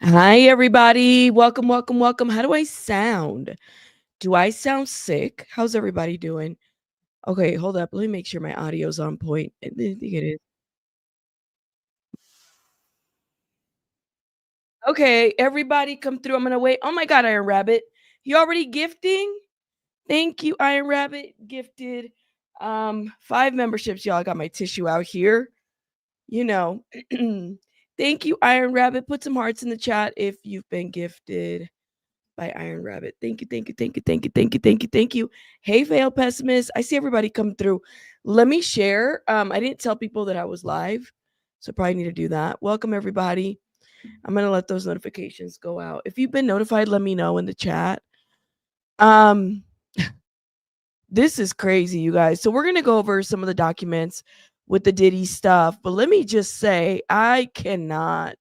Hi, everybody. Welcome, welcome, welcome. How do I sound? Do I sound sick? How's everybody doing? Okay, hold up. Let me make sure my audio's on point. I think it is. Okay, everybody come through. I'm going to wait. Oh my God, Iron Rabbit. You already gifting? Thank you, Iron Rabbit. Gifted 5 memberships. Y'all, I got my tissue out here. You know. Thank you, Iron Rabbit. Put some hearts in the chat if you've been gifted by Iron Rabbit. Thank you, thank you, thank you, thank you, thank you, thank you, thank you. Hey, Fail Pessimist. I see everybody come through. Let me share. I didn't tell people that I was live, so probably need to do that. Welcome, everybody. I'm gonna let those notifications go out. If you've been notified, let me know in the chat. Um, this is crazy, you guys. So we're gonna go over some of the documents with the Diddy stuff, but let me just say, I cannot.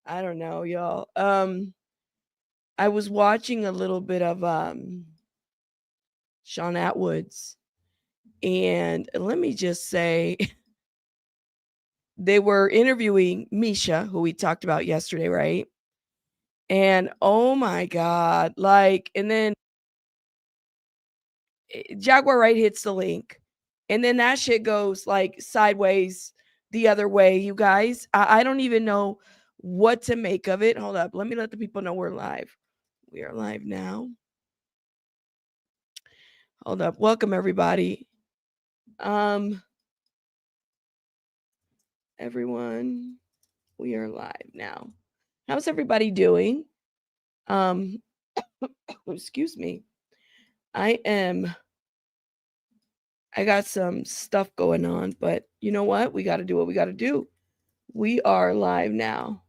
I don't know, y'all. I was watching a little bit of Sean Atwood's. And let me just say, they were interviewing Misha, who we talked about yesterday, right? And oh my God, like, and then Jaguar Right hits the link. And then that shit goes like sideways the other way, you guys. I don't even know what to make of it. Hold up. Let me let the people know we're live. We are live now. Hold up. Welcome, everybody. Everyone, we are live now. How's everybody doing? Um, excuse me. I got some stuff going on, but you know what? We got to do what we got to do. We are live now.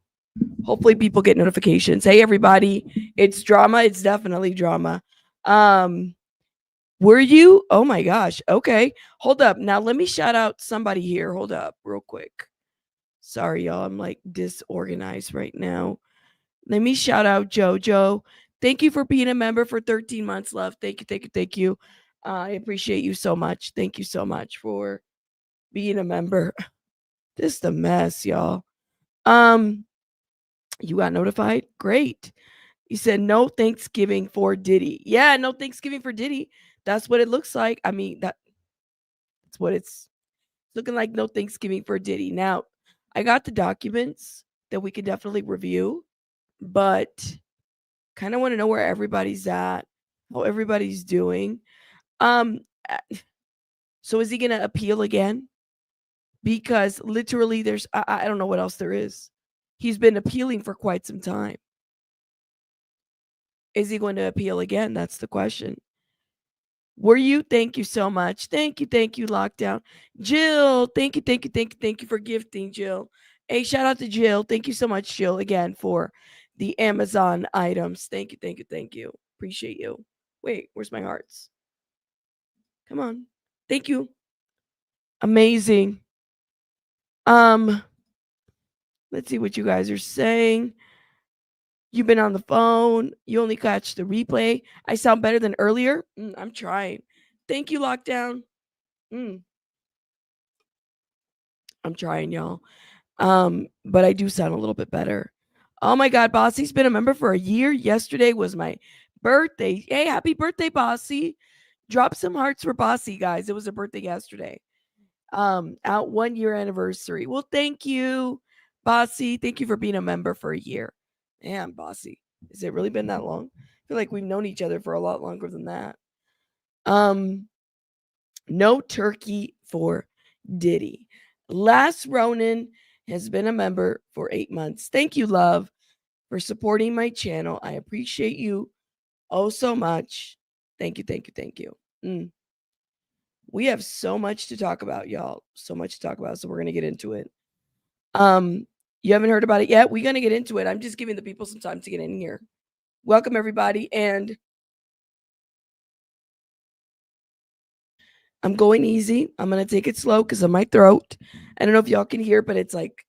Hopefully people get notifications. Hey everybody, it's drama. It's definitely drama. Um, were you? Oh my gosh. Okay. Hold up. Now let me shout out somebody here. Hold up real quick. Sorry y'all. I'm like disorganized right now. Let me shout out JoJo. Thank you for being a member for 13 months, love. Thank you, thank you, thank you. I appreciate you so much. Thank you so much for being a member. This is a mess, y'all. Um, you got notified? Great. You said no Thanksgiving for Diddy. Yeah, no Thanksgiving for Diddy. That's what it looks like. I mean, that's what it's looking like. No Thanksgiving for Diddy. Now, I got the documents that we could definitely review, but kind of want to know where everybody's at, how everybody's doing. Um, uh, so is he gonna appeal again? Because literally, I don't know what else there is. He's been appealing for quite some time. Is he going to appeal again? That's the question. Were you? Thank you so much. Thank you, Lockdown. Jill, thank you, thank you, thank you, thank you for gifting, Jill. Hey, shout out to Jill. Thank you so much, Jill, again for the Amazon items. Thank you, thank you, thank you. Appreciate you. Wait, where's my hearts? Come on. Thank you. Amazing. Um, let's see what you guys are saying. You've been on the phone. You only catch the replay. I sound better than earlier. I'm trying. Thank you, Lockdown. Mm, I'm trying, y'all. But I do sound a little bit better. Oh my God, Bossy's been a member for a year. Yesterday was my birthday. Hey, happy birthday, Bossy. Drop some hearts for Bossy, guys. It was a birthday yesterday. Out 1 year anniversary. Well, thank you, Bossy. Thank you for being a member for a year. Damn, Bossy. Has it really been that long? I feel like we've known each other for a lot longer than that. Um, no turkey for Diddy. Last Ronin has been a member for 8 months. Thank you, love, for supporting my channel. I appreciate you oh so much. Thank you, thank you, thank you. We have so much to talk about, y'all. So much to talk about. So we're gonna get into it. You haven't heard about it yet? We're gonna get into it. I'm just giving the people some time to get in here. Welcome everybody, and I'm going easy. I'm gonna take it slow because of my throat. I don't know if y'all can hear, but it's like,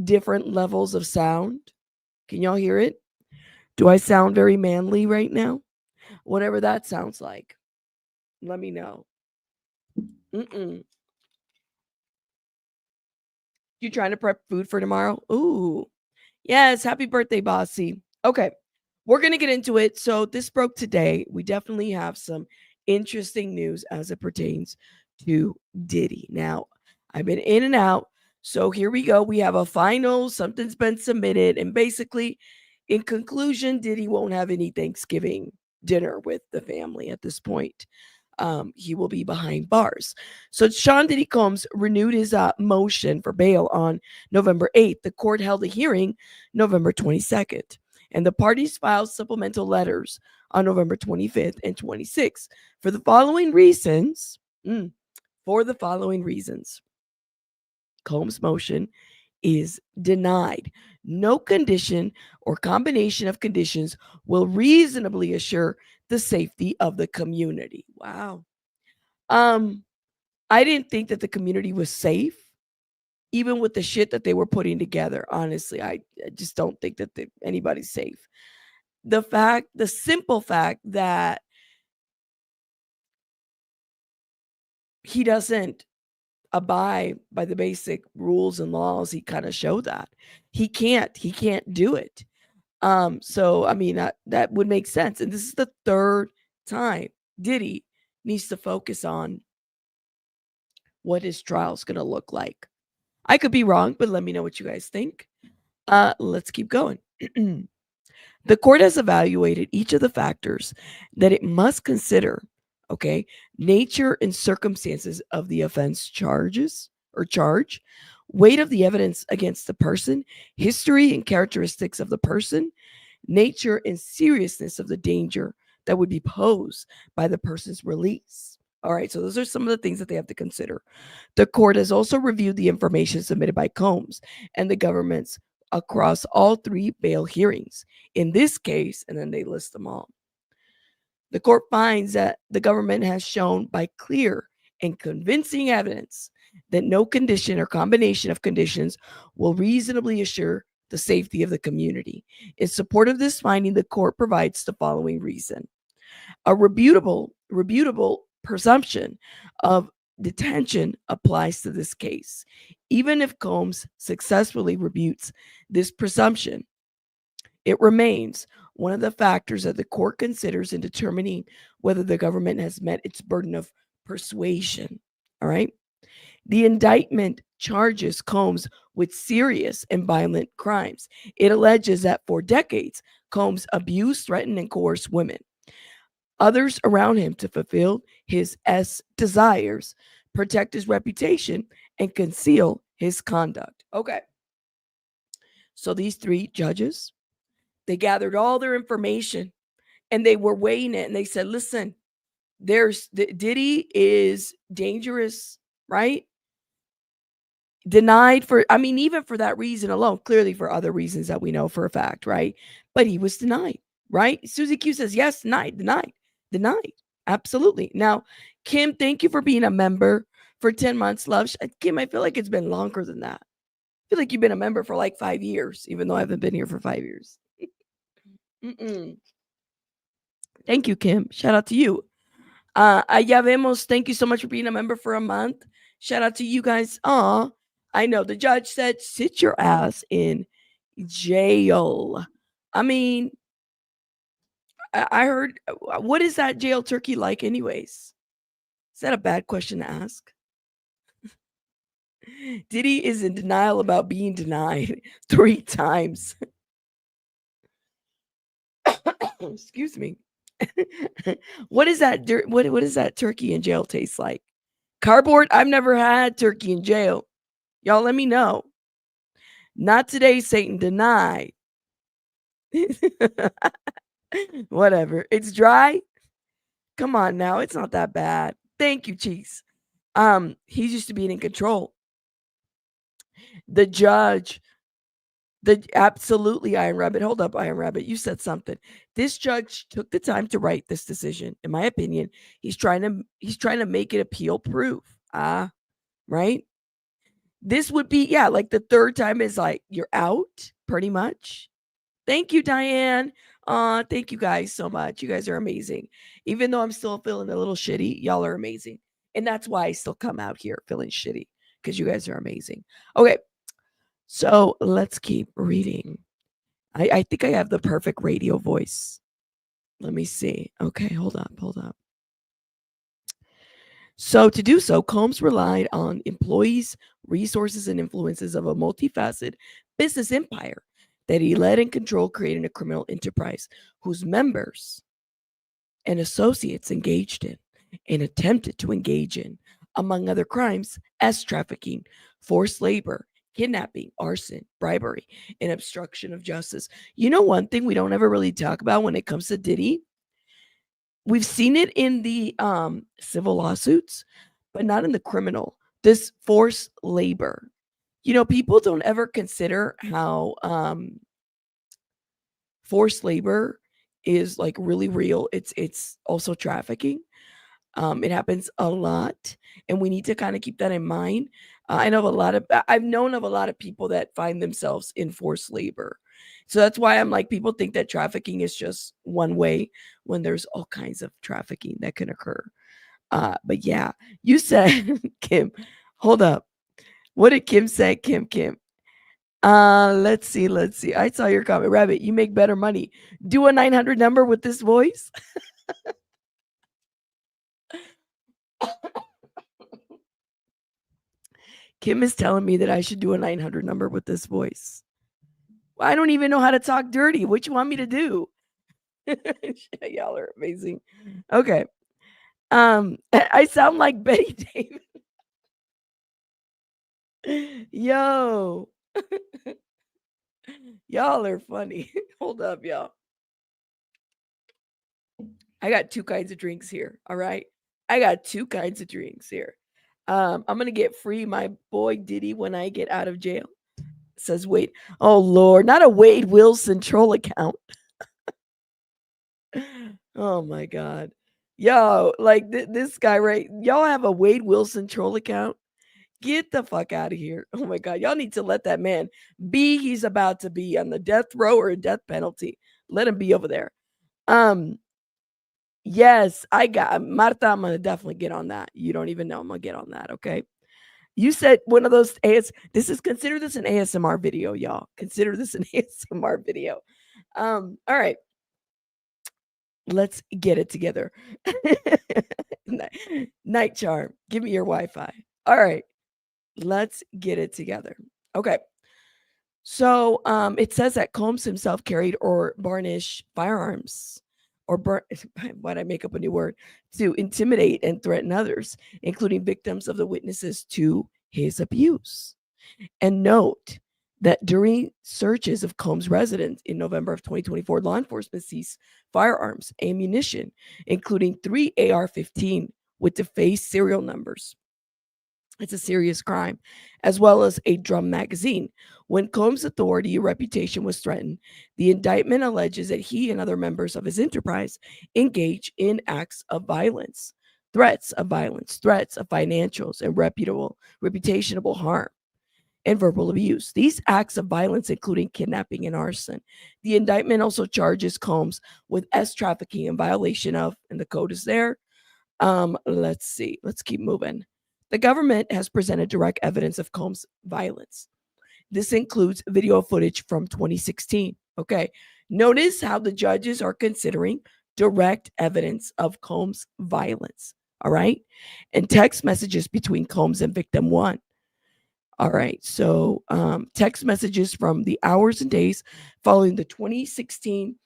different levels of sound. Can y'all hear it? Do I sound very manly right now? Whatever that sounds like, let me know. You trying to prep food for tomorrow? Ooh. Yes, happy birthday, Bossy. Okay, we're going to get into it. So, this broke today. We definitely have some interesting news as it pertains to Diddy. Now, I've been in and out. So, here we go. We have a final, something's been submitted. And basically, in conclusion, Diddy won't have any Thanksgiving dinner with the family at this point. He will be behind bars. So Sean Diddy Combs renewed his motion for bail on November 8th. The court held a hearing November 22nd, and the parties filed supplemental letters on November 25th and 26th for the following reasons. For the following reasons, Combs' motion is denied. No condition or combination of conditions will reasonably assure the safety of the community. Wow. Um, I didn't think that the community was safe, even with the shit that they were putting together. Honestly, I just don't think that anybody's safe. The simple fact that he doesn't abide by the basic rules and laws, he kind of showed that he can't do it. So I mean that would make sense. And this is the third time Diddy needs to focus on what his trial is going to look like. I could be wrong, but let me know what you guys think. Let's keep going. The court has evaluated each of the factors that it must consider, okay? Nature and circumstances of the offense charge, weight of the evidence against the person, history and characteristics of the person, nature and seriousness of the danger that would be posed by the person's release. All right, so those are some of the things that they have to consider. The court has also reviewed the information submitted by Combs and the government's across all three bail hearings. In this case, and then they list them all. The court finds that the government has shown by clear and convincing evidence that no condition or combination of conditions will reasonably assure the safety of the community. In support of this finding, the court provides the following reason. A rebutable presumption of detention applies to this case. Even if Combs successfully rebutes this presumption, it remains one of the factors that the court considers in determining whether the government has met its burden of persuasion. All right. The indictment charges Combs with serious and violent crimes. It alleges that for decades, Combs abused, threatened, and coerced women, others around him to fulfill his desires, protect his reputation, and conceal his conduct. Okay. So these three judges, they gathered all their information and they were weighing it and they said, listen, Diddy is dangerous, right? Denied for, I mean, even for that reason alone, clearly for other reasons that we know for a fact, right? But he was denied, right? Susie Q says, yes, denied. Absolutely. Now, Kim, thank you for being a member for 10 months, love. Kim, I feel like it's been longer than that. I feel like you've been a member for like 5 years, even though I haven't been here for 5 years. Thank you, Kim. Shout out to you. Ya vemos, thank you so much for being a member for a month. Shout out to you guys. I know the judge said, sit your ass in jail. I mean, I heard, what is that jail turkey like, anyways? Is that a bad question to ask? Diddy is in denial about being denied 3 times. Excuse me. What is that? What does that turkey in jail taste like? Cardboard? I've never had turkey in jail. Y'all let me know. Not today, Satan. Denied. Whatever. It's dry. Come on now. It's not that bad. Thank you, Cheese. He's used to being in control. The judge, absolutely, Iron Rabbit. Hold up, Iron Rabbit. You said something. This judge took the time to write this decision. In my opinion, he's trying to make it appeal proof. Right? This would be, yeah, like the third time is like you're out, pretty much. Thank you, Diane. Thank you guys so much. You guys are amazing. Even though I'm still feeling a little shitty, y'all are amazing. And that's why I still come out here feeling shitty, because you guys are amazing. Okay. So let's keep reading. I think I have the perfect radio voice. Let me see. Okay, hold up, hold up. So to do so, Combs relied on employees, resources, and influences of a multifaceted business empire that he led and controlled, creating a criminal enterprise whose members and associates engaged in and attempted to engage in, among other crimes, as trafficking, forced labor, kidnapping, arson, bribery, and obstruction of justice. You know, one thing we don't ever really talk about when it comes to Diddy, we've seen it in the civil lawsuits, but not in the criminal. This forced labor. You know, people don't ever consider how forced labor is like really real. It's also trafficking. It happens a lot, and we need to kind of keep that in mind. I know of a lot of I've known of a lot of people that find themselves in forced labor. So that's why I'm like, people think that trafficking is just one way when there's all kinds of trafficking that can occur. But yeah, you said Kim. Hold up. What did Kim say? Kim. Let's see, let's see. I saw your comment. Rabbit, you make better money. Do a 900 number with this voice. Kim is telling me that I should do a 900 number with this voice. I don't even know how to talk dirty. What you want me to do? Y'all are amazing. Okay. I sound like Betty Davis. Yo. Y'all are funny. Hold up, y'all. I got two kinds of drinks here. All right. I got two kinds of drinks here. I'm gonna get free my boy Diddy when I get out of jail. Says Wade. Oh Lord, not a Wade Wilson troll account. Oh my God. Yo, like this guy, right? Y'all have a Wade Wilson troll account? Get the fuck out of here. Oh my God. Y'all need to let that man be. He's about to be on the death row or a death penalty. Let him be over there. Um, yes, I got Marta. I'm gonna definitely get on that. You don't even know. I'm gonna get on that. Okay. You said one of those consider this an ASMR video, y'all. Consider this an ASMR video. All right. Let's get it together. Night charm. Give me your Wi-Fi. All right. Let's get it together. Okay. So it says that Combs himself carried or varnish firearms or why'd I make up a new word, to intimidate and threaten others, including victims of the witnesses to his abuse. And note that during searches of Combs' residence in November of 2024, law enforcement seized firearms, ammunition, including 3 AR-15 with defaced serial numbers. It's a serious crime, as well as a drum magazine. When Combs' authority or reputation was threatened, the indictment alleges that he and other members of his enterprise engage in acts of violence, threats of financials, and reputational harm and verbal abuse. These acts of violence, including kidnapping and arson. The indictment also charges Combs with trafficking in violation of, and the code is there. Let's see. Let's keep moving. The government has presented direct evidence of Combs' violence. This includes video footage from 2016. Okay. Notice how the judges are considering direct evidence of Combs' violence. All right. And text messages between Combs and victim one. All right. So text messages from the hours and days following the 2016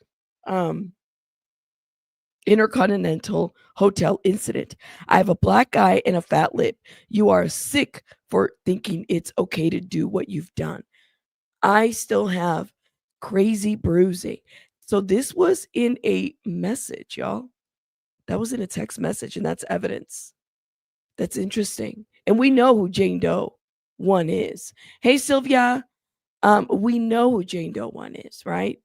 Intercontinental Hotel incident. I have a black eye and a fat lip. You are sick for thinking it's okay to do what you've done. I still have crazy bruising. So this was in a message, y'all. That was in a text message, and that's evidence. That's interesting. And we know who Jane Doe 1 is. Hey, Sylvia. We know who Jane Doe 1 is, right?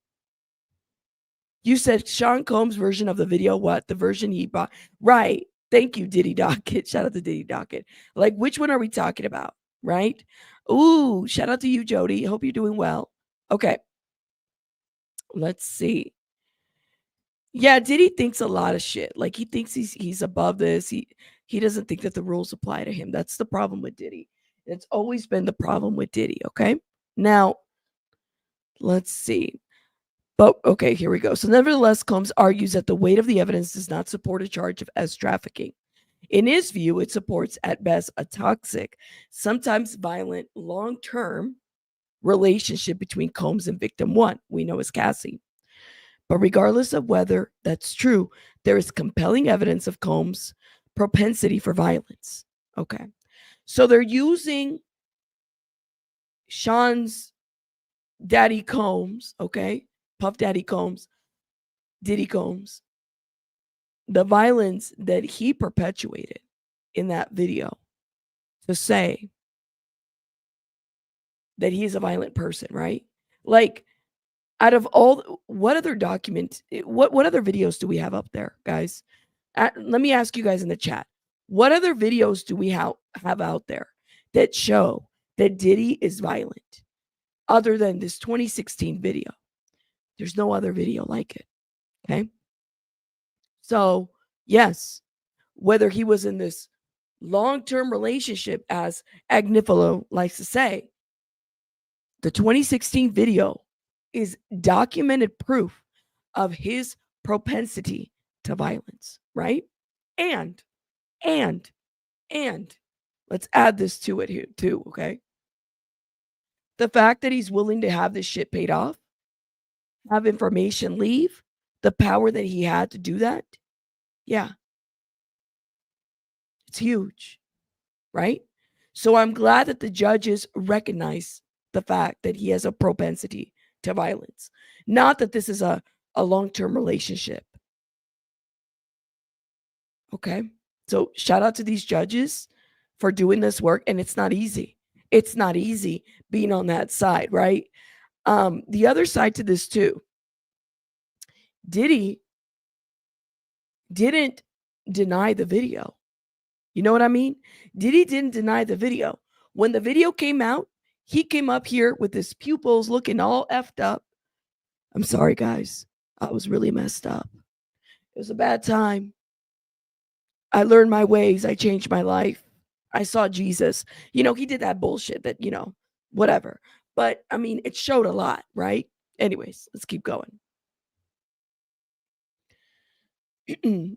You said Sean Combs' version of the video. What? The version he bought. Right. Thank you, Diddy Docket. Shout out to Diddy Docket. Like, which one are we talking about? Right? Ooh, shout out to you, Jody. Hope you're doing well. Okay. Let's see. Yeah, Diddy thinks a lot of shit. Like, he thinks he's above this. He doesn't think that the rules apply to him. That's the problem with Diddy. It's always been the problem with Diddy. Okay. Now, let's see. But okay, here we go. So nevertheless, Combs argues that the weight of the evidence does not support a charge of S trafficking. In his view, it supports at best a toxic, sometimes violent, long-term relationship between Combs and victim one, we know as Cassie. But regardless of whether that's true, there is compelling evidence of Combs' propensity for violence. Okay. So they're using Sean's daddy Combs, okay? Puff Daddy Combs, Diddy Combs, the violence that he perpetuated in that video to say that he's a violent person, right? Like, out of all, what other what other videos do we have up there, guys? Let me ask you guys in the chat. What other videos do we have out there that show that Diddy is violent other than this 2016 video? There's no other video like it. Okay. So, yes, whether he was in this long term relationship, as Agnifilo likes to say, the 2016 video is documented proof of his propensity to violence, right? And, and, and let's add this to it here too, okay? The fact that he's willing to have this shit paid off, have information leave, the power that he had to do that, yeah, it's huge, right? So I'm glad that the judges recognize the fact that he has a propensity to violence. Not that this is a long-term relationship. Okay. So shout out to these judges for doing this work. And it's not easy. It's not easy being on that side, right? The other side to this too, Diddy didn't deny the video. You know what I mean? Diddy didn't deny the video. When the video came out, he came up here with his pupils looking all effed up. I'm sorry, guys. I was really messed up. It was a bad time. I learned my ways. I changed my life. I saw Jesus. He did that bullshit that, whatever. But I mean, it showed a lot, right? Anyways, let's keep going.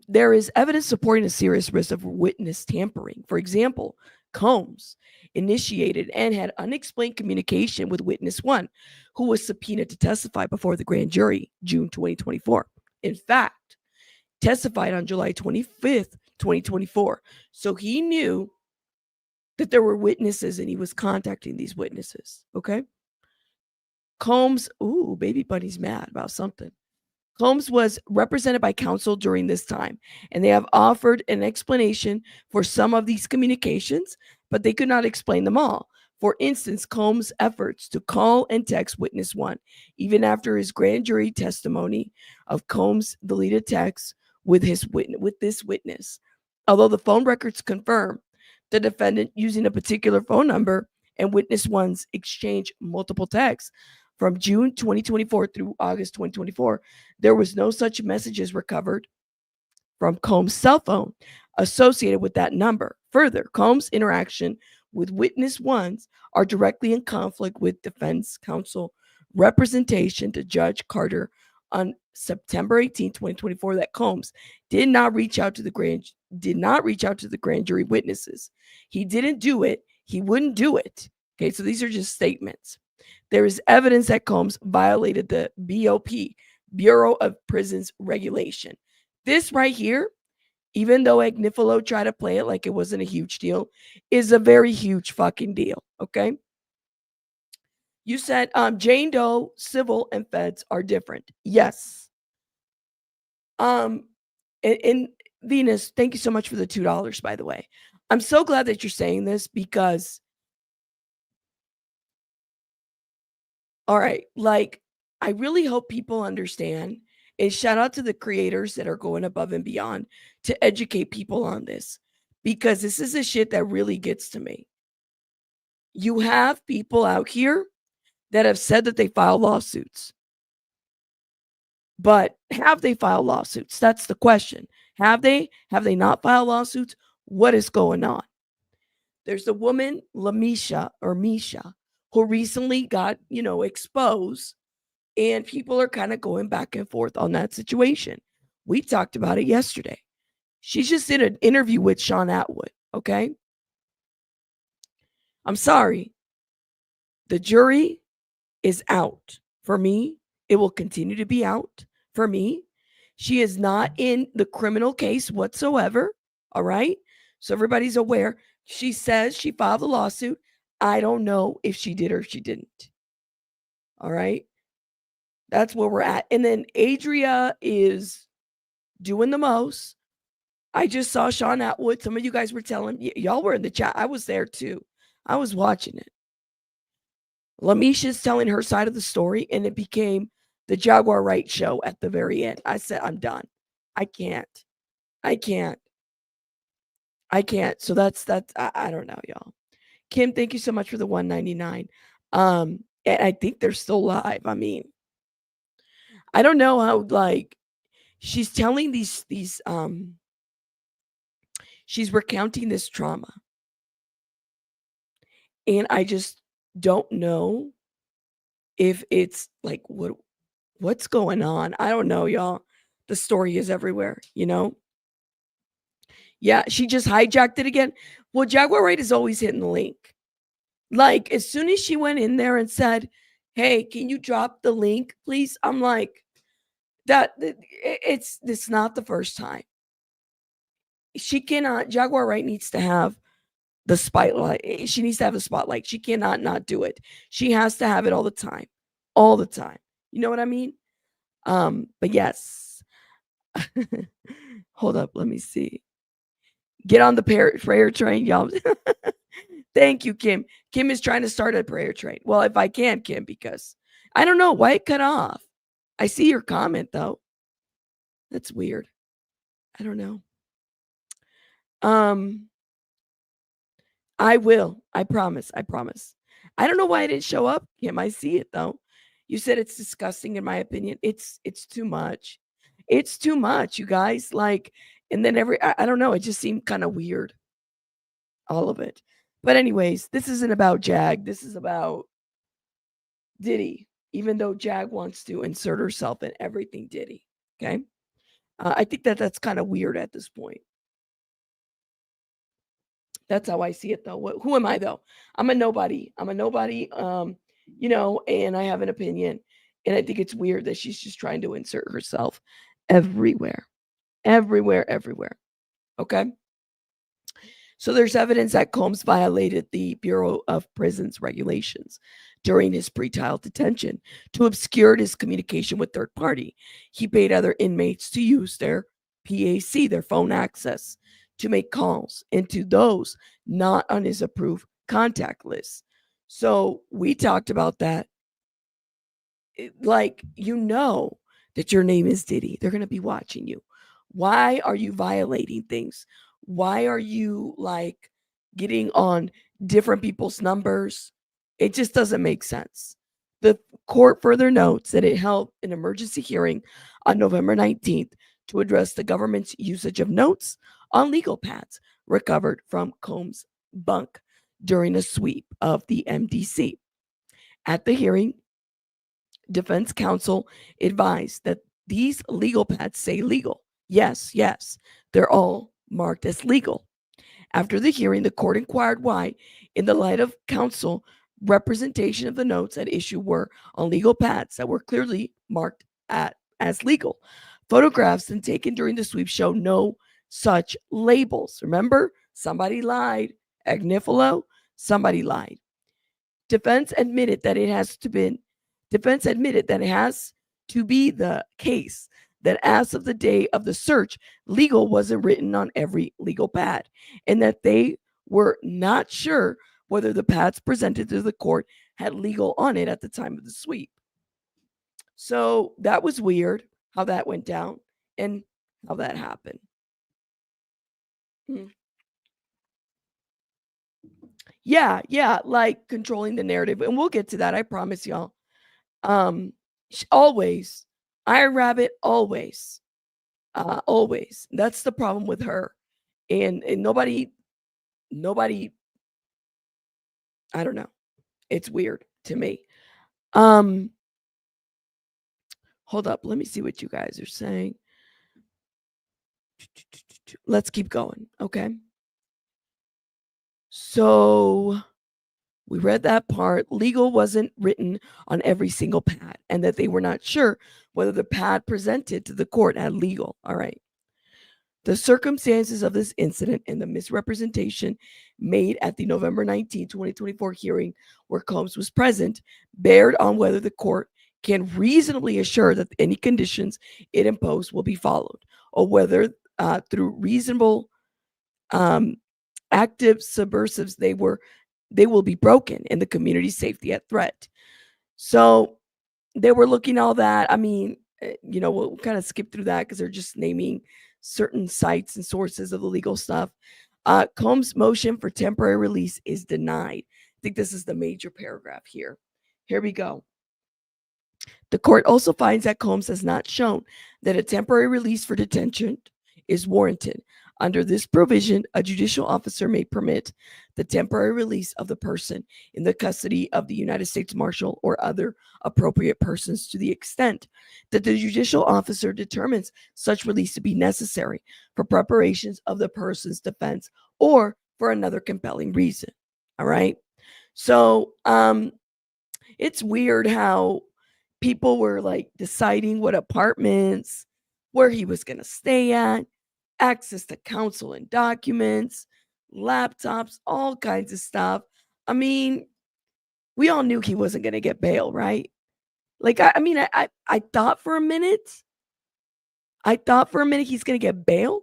There is evidence supporting a serious risk of witness tampering. For example, Combs initiated and had unexplained communication with witness one, who was subpoenaed to testify before the grand jury, June 2024. In fact, testified on July 25th, 2024. So he knew that there were witnesses and he was contacting these witnesses. Okay. Combs, baby bunny's mad about something. Combs was represented by counsel during this time, and they have offered an explanation for some of these communications, but they could not explain them all. For instance, Combs' efforts to call and text witness one, even after his grand jury testimony of Combs' deleted texts with this witness. Although the phone records confirm the defendant using a particular phone number and witness one's exchange multiple texts, from June 2024 through August 2024, there was no such messages recovered from Combs' cell phone associated with that number. Further, Combs' interaction with witness ones are directly in conflict with defense counsel representation to Judge Carter on September 18, 2024, that Combs did not reach out to the grand jury witnesses. He didn't do it. He wouldn't do it. Okay, so these are just statements. There is evidence that Combs violated the BOP, Bureau of Prisons regulation. This right here, even though Agnifilo tried to play it like it wasn't a huge deal, is a very huge fucking deal. Okay. You said Jane Doe, civil, and feds are different. Yes. And Venus, thank you so much for the $2, by the way. I'm so glad that you're saying this because, all right, like, I really hope people understand. And shout out to the creators that are going above and beyond to educate people on this, because this is the shit that really gets to me. You have people out here that have said that they file lawsuits. But have they filed lawsuits? That's the question. Have they? Have they not filed lawsuits? What is going on? There's a woman, Misha, who recently got, exposed And people are kind of going back and forth on that situation. We talked about it yesterday. She's just in an interview with Sean Atwood, okay? I'm sorry. The jury is out. For me, it will continue to be out for me. She is not in the criminal case whatsoever, all right? So everybody's aware. She says she filed a lawsuit. I don't know if she did or if she didn't. All right? That's where we're at. And then Adria is doing the most. I just saw Sean Atwood. Some of you guys were telling y'all were in the chat. I was there too. I was watching it. Lamisha's telling her side of the story, and it became the Jaguar Wright show at the very end. I said, I'm done. I can't. I can't. I can't. So that's I don't know, y'all. Kim, thank you so much for the 199. And I think they're still live. I mean, I don't know how like she's telling these she's recounting this trauma. And I just don't know if it's like what's going on. I don't know, y'all. The story is everywhere, you know? Yeah, she just hijacked it again. Well, Jaguar Wright is always hitting the link. Like, as soon as she went in there and said, "Hey, can you drop the link, please?" I'm like, it's not the first time. She cannot. Jaguar Wright needs to have the spotlight. She needs to have the spotlight. She cannot not do it. She has to have it all the time, all the time. You know what I mean? But yes. Hold up, let me see. Get on the prayer train, y'all. Thank you, Kim. Kim is trying to start a prayer train. Well, if I can, Kim, because I don't know why it cut off. I see your comment though. That's weird. I don't know. I will. I promise. I promise. I don't know why it didn't show up, Kim. I see it though. You said it's disgusting in my opinion. It's too much. It's too much, you guys. Like, and then I don't know, it just seemed kind of weird. All of it. But anyways, this isn't about Jag. This is about Diddy, even though Jag wants to insert herself in everything Diddy. Okay. I think that's kind of weird at this point. That's how I see it, though. Who am I, though? I'm a nobody. I'm a nobody, and I have an opinion. And I think it's weird that she's just trying to insert herself everywhere, everywhere, everywhere. Okay. So there's evidence that Combs violated the Bureau of Prisons regulations during his pretrial detention to obscure his communication with third party. He paid other inmates to use their PAC, their phone access, to make calls into those not on his approved contact list. So we talked about that. Like, that your name is Diddy. They're going to be watching you. Why are you violating things? Why are you like getting on different people's numbers? It just doesn't make sense. The court further notes that it held an emergency hearing on November 19th to address the government's usage of notes on legal pads recovered from Combs' bunk during a sweep of the MDC. At the hearing, defense counsel advised that these legal pads say legal. Yes, they're all marked as legal. After the hearing, the court inquired why, in the light of counsel, representation of the notes at issue were on legal pads that were clearly marked as legal. Photographs then taken during the sweep show no such labels. Remember, somebody lied. Agnifilo, somebody lied. Defense admitted that it has to be the case that as of the day of the search, legal wasn't written on every legal pad, and that they were not sure whether the pads presented to the court had legal on it at the time of the sweep. So that was weird how that went down and how that happened. Yeah, like controlling the narrative. And we'll get to that, I promise y'all. Always. Iron Rabbit, always. Always. That's the problem with her. And nobody, I don't know. It's weird to me. Hold up. Let me see what you guys are saying. Let's keep going. Okay. So we read that part. Legal wasn't written on every single pad, and that they were not sure whether the pad presented to the court had legal. All right. The circumstances of this incident and the misrepresentation made at the November 19, 2024 hearing where Combs was present bared on whether the court can reasonably assure that any conditions it imposed will be followed, or whether through reasonable um, active subversives they will be broken and the community's safety at threat. So they were looking all that. I mean, we'll kind of skip through that because they're just naming certain sites and sources of the legal stuff. Combs' motion for temporary release is denied. I think this is the major paragraph here. Here we go. The court also finds that Combs has not shown that a temporary release for detention is warranted. Under this provision, a judicial officer may permit the temporary release of the person in the custody of the United States Marshal or other appropriate persons to the extent that the judicial officer determines such release to be necessary for preparations of the person's defense or for another compelling reason. All right. So it's weird how people were like deciding what apartments, where he was going to stay at, access to counsel and documents, laptops, all kinds of stuff. I mean, we all knew he wasn't going to get bail, right? Like, I thought for a minute, he's going to get bail,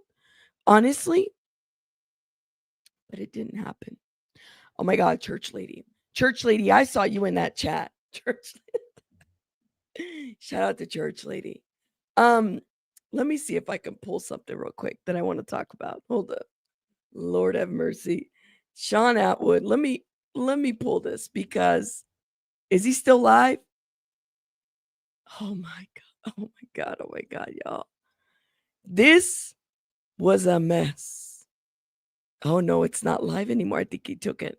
honestly, but it didn't happen. Oh my God, church lady. Church lady, I saw you in that chat. Church lady. Shout out to church lady. Let me see if I can pull something real quick that I want to talk about. Hold up. Lord have mercy. Sean Atwood. Let me pull this because is he still live? Oh my God. Oh my God. Oh my God, y'all. This was a mess. Oh no, it's not live anymore. I think he took it.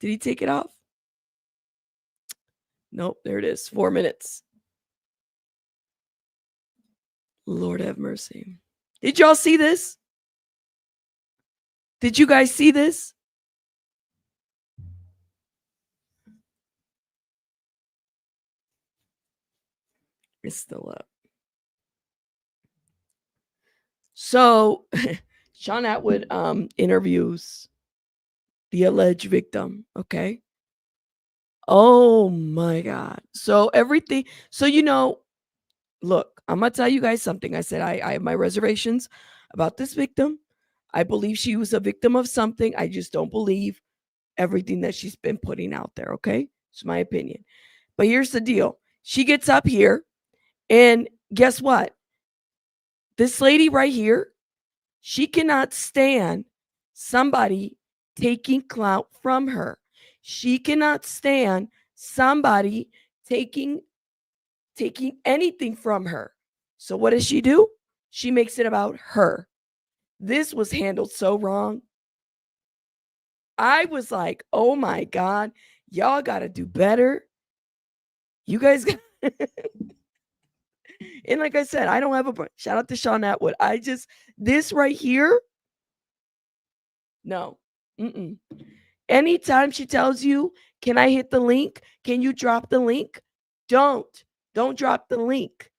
Did he take it off? Nope, there it is. 4 minutes. Lord have mercy. Did y'all see this? Did you guys see this? It's still up. So Sean Atwood interviews the alleged victim. Okay. Oh my God. So everything, so look, I'm gonna tell you guys something. I said I have my reservations about this victim. I believe she was a victim of something. I just don't believe everything that she's been putting out there. Okay. It's my opinion. But here's the deal. She gets up here and guess what? This lady right here, she cannot stand somebody taking clout from her. She cannot stand somebody taking anything from her. So what does she do? She makes it about her. This was handled so wrong. I was like, "Oh my God, y'all got to do better. You guys got And like I said, I don't have a shout out to Sean Atwood. This right here, no. Mm-mm. Anytime she tells you, can I hit the link? Can you drop the link? Don't drop the link.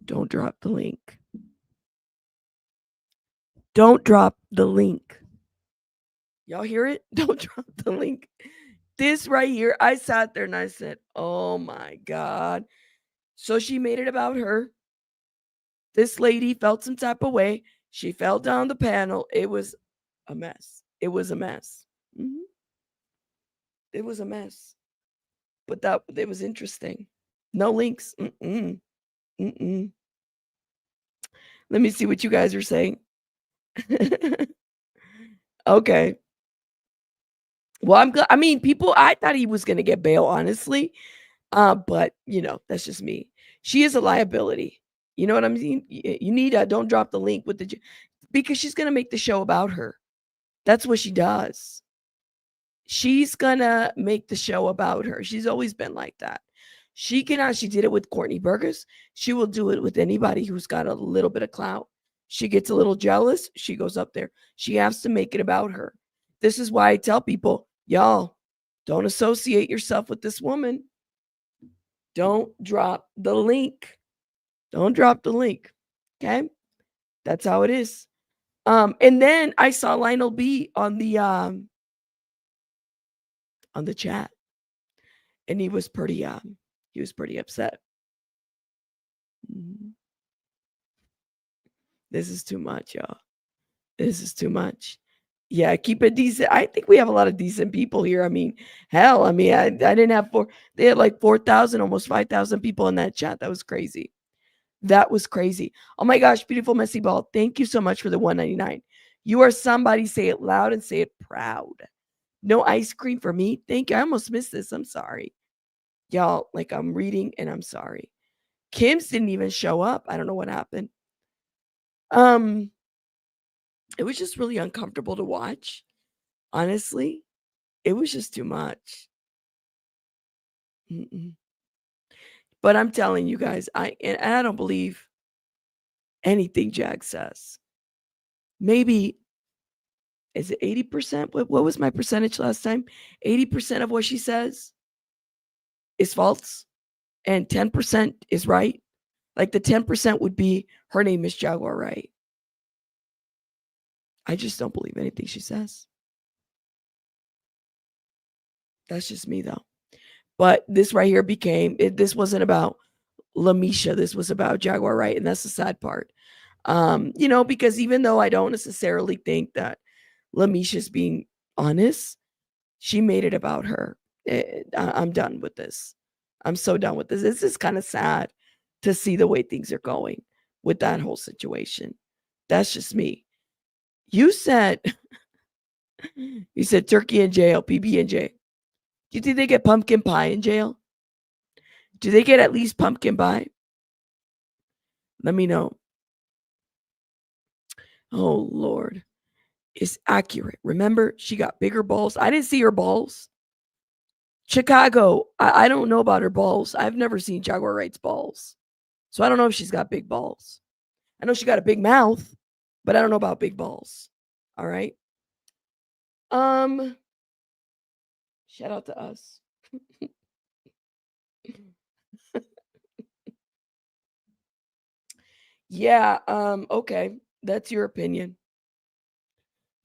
Don't drop the link. Don't drop the link. Y'all hear it? Don't drop the link. This right here, I sat there and I said, oh my God. So she made it about her. This lady felt some type of way. She fell down the panel. It was a mess. It was a mess. Mhm. It was a mess. But it was interesting. No links. Mm-mm. Mm-mm. Let me see what you guys are saying. Okay. Well, I'm glad. I mean, I thought he was going to get bail, honestly. But that's just me. She is a liability. You know what I mean? You need don't drop the link with because she's going to make the show about her. That's what she does. She's going to make the show about her. She's always been like that. She did it with Courtney Burgess. She will do it with anybody who's got a little bit of clout. She gets a little jealous. She goes up there. She has to make it about her. This is why I tell people, y'all, don't associate yourself with this woman. Don't drop the link. Don't drop the link. Okay? That's how it is. And then I saw Lionel B on the chat. And he was pretty upset. Mhm. This is too much, y'all. This is too much. Yeah, keep it decent. I think we have a lot of decent people here. I mean, hell, I didn't have they had like 4,000, almost 5,000 people in that chat. That was crazy. That was crazy. Oh my gosh, beautiful messy ball. Thank you so much for the 199. You are somebody. Say it loud and say it proud. No ice cream for me. Thank you. I almost missed this. I'm sorry. Y'all, like I'm reading and I'm sorry. Kim's didn't even show up. I don't know what happened. It was just really uncomfortable to watch. Honestly, it was just too much. Mm-mm. But I'm telling you guys, I don't believe anything Jag says. Maybe is it 80%? What was my percentage last time? 80% of what she says is false and 10% is right. Like the 10% would be her name is Jaguar, right? I just don't believe anything she says. That's just me though. But this right here this wasn't about Lamisha. This was about Jaguar, right? And that's the sad part. Because even though I don't necessarily think that Lamisha's being honest, she made it about her. I'm done with this. I'm so done with this. This is kind of sad to see the way things are going with that whole situation. That's just me. You said turkey in jail, PB in jail. Do you think they get pumpkin pie in jail? Do they get at least pumpkin pie? Let me know. Oh, Lord. It's accurate. Remember, she got bigger balls. I didn't see her balls. Chicago, I don't know about her balls. I've never seen Jaguar Wright's balls. So I don't know if she's got big balls. I know she got a big mouth, but I don't know about big balls. All right. Shout out to us. Yeah, okay. That's your opinion.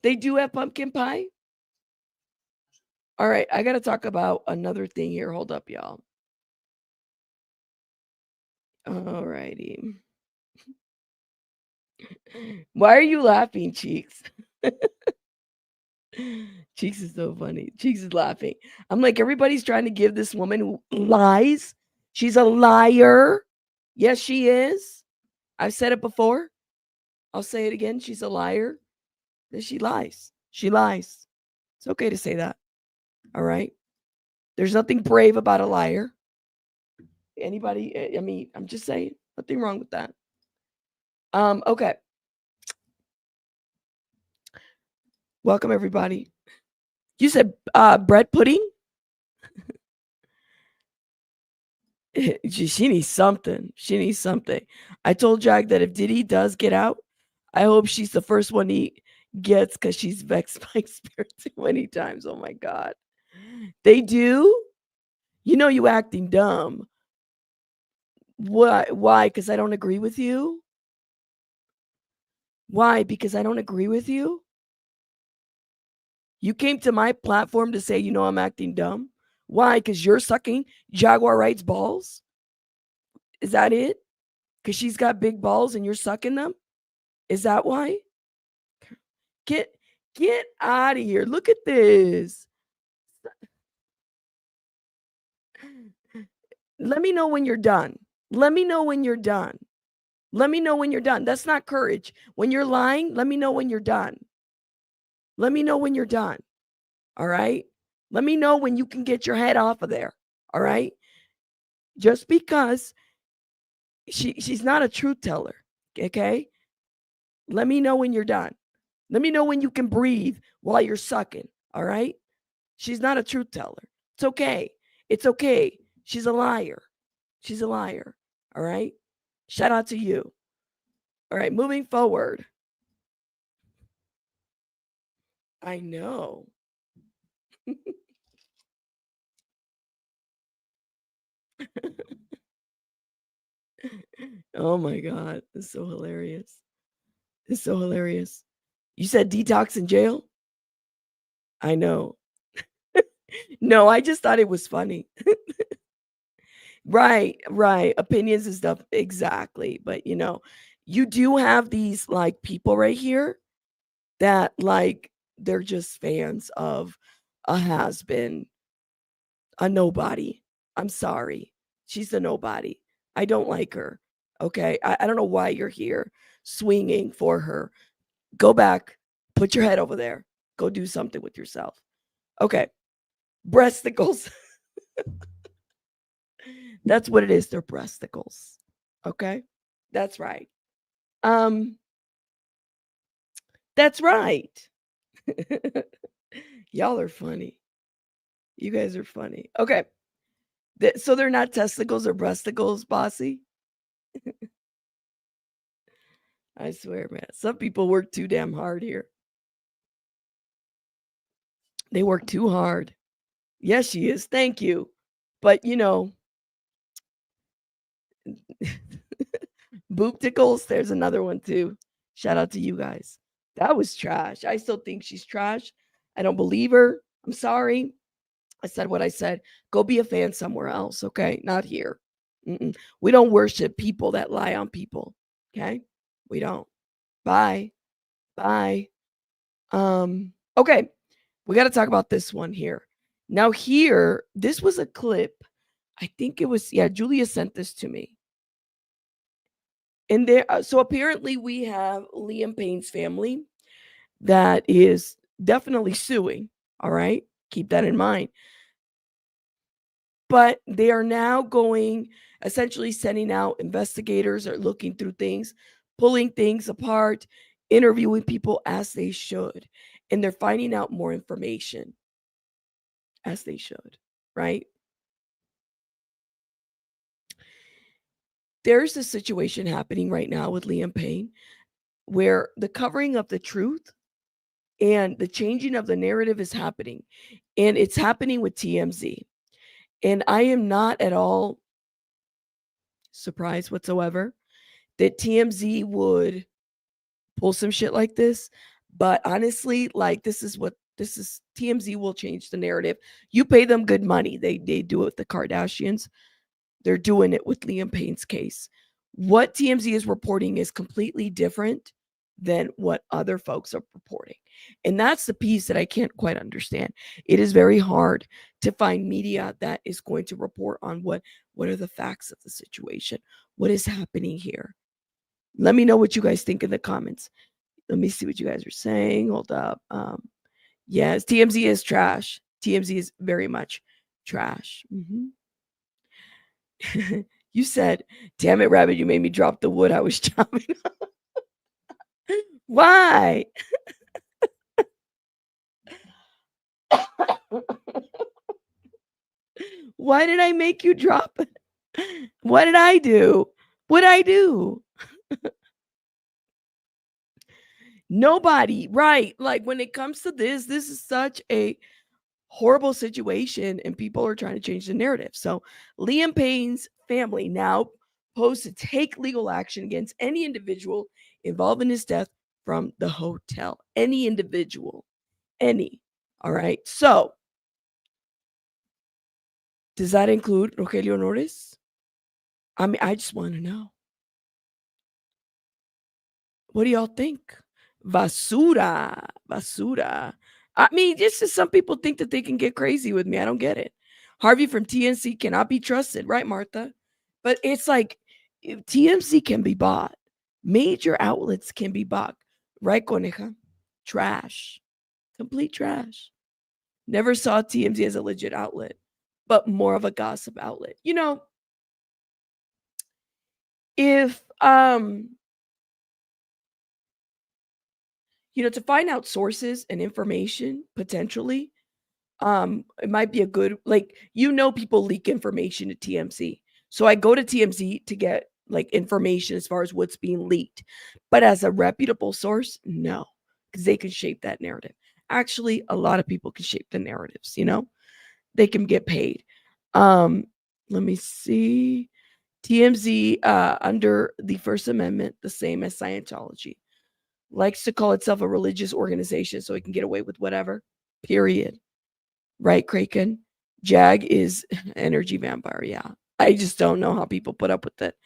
They do have pumpkin pie? All right, I got to talk about another thing here. Hold up, y'all. All righty. Why are you laughing, Cheeks? Cheeks is so funny. Cheeks is laughing. I'm like, everybody's trying to give this woman who lies. She's a liar. Yes, she is. I've said it before. I'll say it again. She's a liar. That she lies. She lies. It's okay to say that. All right. There's nothing brave about a liar. Anybody, I'm just saying, nothing wrong with that. Okay. Welcome everybody. You said bread pudding? She needs something. She needs something. I told Jag that if Diddy does get out, I hope she's the first one he gets because she's vexed my spirit too many times. Oh my God. They do? You know you acting dumb. Why? Because I don't agree with you? Why? Because I don't agree with you? You came to my platform to say, I'm acting dumb? Why? Because you're sucking Jaguar Wright's balls? Is that it? Because she's got big balls and you're sucking them? Is that why? Get out of here. Look at this. Let me know when you're done. Let me know when you're done. Let me know when you're done. That's not courage. When you're lying, let me know when you're done. Let me know when you're done. All right? Let me know when you can get your head off of there. All right? Just because she's not a truth teller. Okay? Let me know when you're done. Let me know when you can breathe while you're sucking. All right? She's not a truth teller. It's okay. It's okay. She's a liar. She's a liar. All right. Shout out to you. All right. Moving forward. I know. Oh my God. It's so hilarious. It's so hilarious. You said detox in jail? I know. No, I just thought it was funny. Right, right. Opinions and stuff. Exactly. But you do have these like people right here that like they're just fans of a has been, a nobody. I'm sorry. She's a nobody. I don't like her. Okay. I don't know why you're here swinging for her. Go back, put your head over there, go do something with yourself. Okay. Breasticles. That's what it is. They're breasticles. Okay. That's right. Um, that's right. Y'all are funny. You guys are funny. Okay. So they're not testicles or breasticles, bossy. I swear, man. Some people work too damn hard here. They work too hard. Yes, she is. Thank you. But boob tickles, there's another one too. Shout out to you guys. That was trash. I still think she's trash. I don't believe her. I'm sorry. I said what I said. Go be a fan somewhere else, okay? Not here. Mm-mm. We don't worship people that lie on people, okay? We don't. Bye. Bye. Okay. We got to talk about this one here. Now here, this was a clip. I think it was, yeah, Julia sent this to me. And there so apparently we have Liam Payne's family that is definitely suing, all right? Keep that in mind. But they are now going, essentially sending out investigators are looking through things, pulling things apart, interviewing people as they should, and they're finding out more information as they should, right? There's a situation happening right now with Liam Payne where the covering of the truth and the changing of the narrative is happening, and it's happening with TMZ. And I am not at all surprised whatsoever that TMZ would pull some shit like this. But honestly, like this is TMZ will change the narrative. You pay them good money. They do it with the Kardashians. They're doing it with Liam Payne's case. What TMZ is reporting is completely different than what other folks are reporting. And that's the piece that I can't quite understand. It is very hard to find media that is going to report on what are the facts of the situation. What is happening here? Let me know what you guys think in the comments. Let me see what you guys are saying. Hold up. Yes, TMZ is trash. TMZ is very much trash. You said, "Damn it, Rabbit, you made me drop the wood I was chopping." Why? Why did I make you drop it? What did I do? What I do? Nobody, right? Like when it comes to this is such a horrible situation, and people are trying to change the narrative. So, Liam Payne's family now posed to take legal action against any individual involved in his death from the hotel. Any individual, any. All right. So, does that include Rogelio Norris? I mean, I just want to know. What do y'all think? Basura, basura. I mean, just as some people think that they can get crazy with me. I don't get it. Harvey from TNC cannot be trusted, right, Martha? But it's like TMC can be bought. Major outlets can be bought, right, Coneja? Trash, complete trash. Never saw TMZ as a legit outlet, but more of a gossip outlet. If to find out sources and information potentially, it might be a good, like, people leak information to TMC. So I go to TMZ to get like information as far as what's being leaked. But as a reputable source, no, because they can shape that narrative. Actually, a lot of people can shape the narratives, they can get paid. Um, Let me see. TMZ, under the First Amendment, the same as Scientology, likes to call itself a religious organization so it can get away with whatever. Period. Right, Kraken? Jag is energy vampire. Yeah. I just don't know how people put up with it.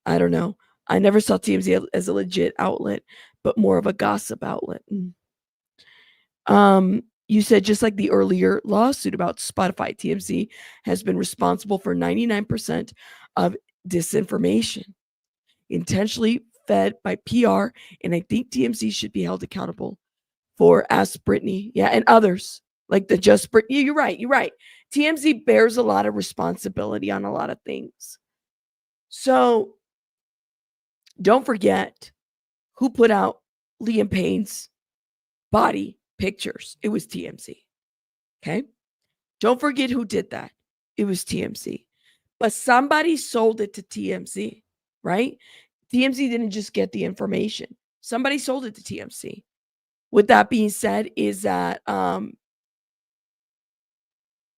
I don't know. I never saw TMZ as a legit outlet, but more of a gossip outlet. You said just like the earlier lawsuit about Spotify, TMZ has been responsible for 99% of disinformation, intentionally fed by PR, and I think TMZ should be held accountable for Ask Britney, yeah, and others like the Just Britney. You're right. You're right. TMZ bears a lot of responsibility on a lot of things. So don't forget who put out Liam Payne's body pictures. It was TMZ. Okay. Don't forget who did that. It was TMZ. But somebody sold it to TMZ, right? TMZ didn't just get the information. Somebody sold it to TMZ. With that being said, is that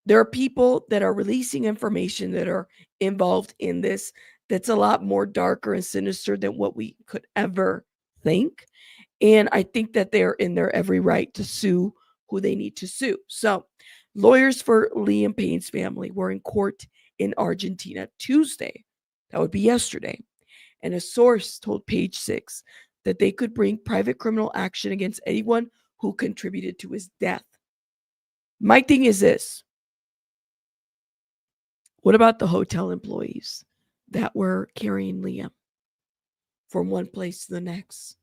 there are people that are releasing information that are involved in this that's a lot more darker and sinister than what we could ever think. And I think that they're in their every right to sue who they need to sue. So, lawyers for Liam Payne's family were in court in Argentina Tuesday. That would be yesterday. And a source told Page Six that they could bring private criminal action against anyone who contributed to his death. My thing is this: what about the hotel employees that were carrying Liam from one place to the next?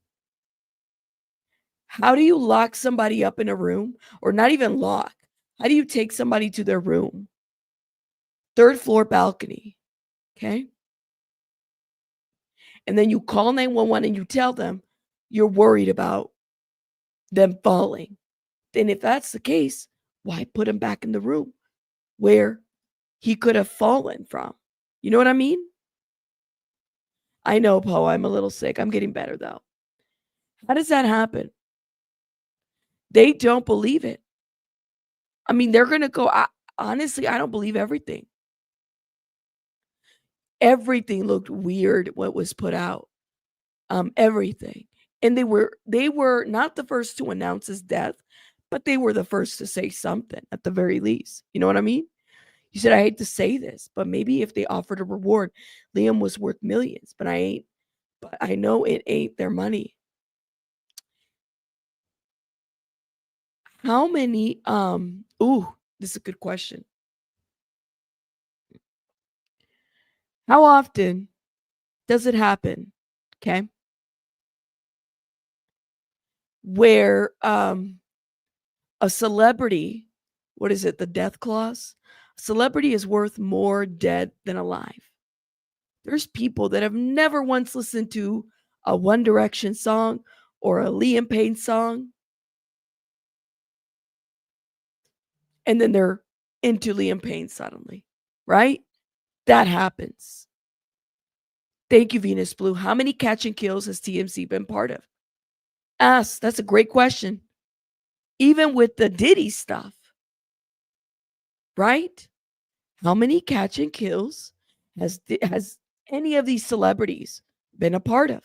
How do you lock somebody up in a room, or not even lock? How do you take somebody to their room? Third floor balcony, okay? And then you call 911 and you tell them you're worried about them falling. Then if that's the case, why put him back in the room where he could have fallen from? You know what I mean? I know, Poe, I'm a little sick. I'm getting better though. How does that happen? They don't believe it. I mean, they're going to go, honestly, I don't believe everything. Everything looked weird what was put out. Everything. And they were not the first to announce his death, but they were the first to say something at the very least. You know what I mean? You said, I hate to say this, but maybe if they offered a reward, Liam was worth millions, but I know it ain't their money. How many, this is a good question. How often does it happen? Okay. Where a celebrity, what is it, the death clause? A celebrity is worth more dead than alive. There's people that have never once listened to a One Direction song or a Liam Payne song, and then they're into Liam Payne suddenly, right? That happens. Thank you, Venus Blue. How many catch and kills has TMZ been part of? Ask. That's a great question. Even with the Diddy stuff, right? How many catch and kills has any of these celebrities been a part of?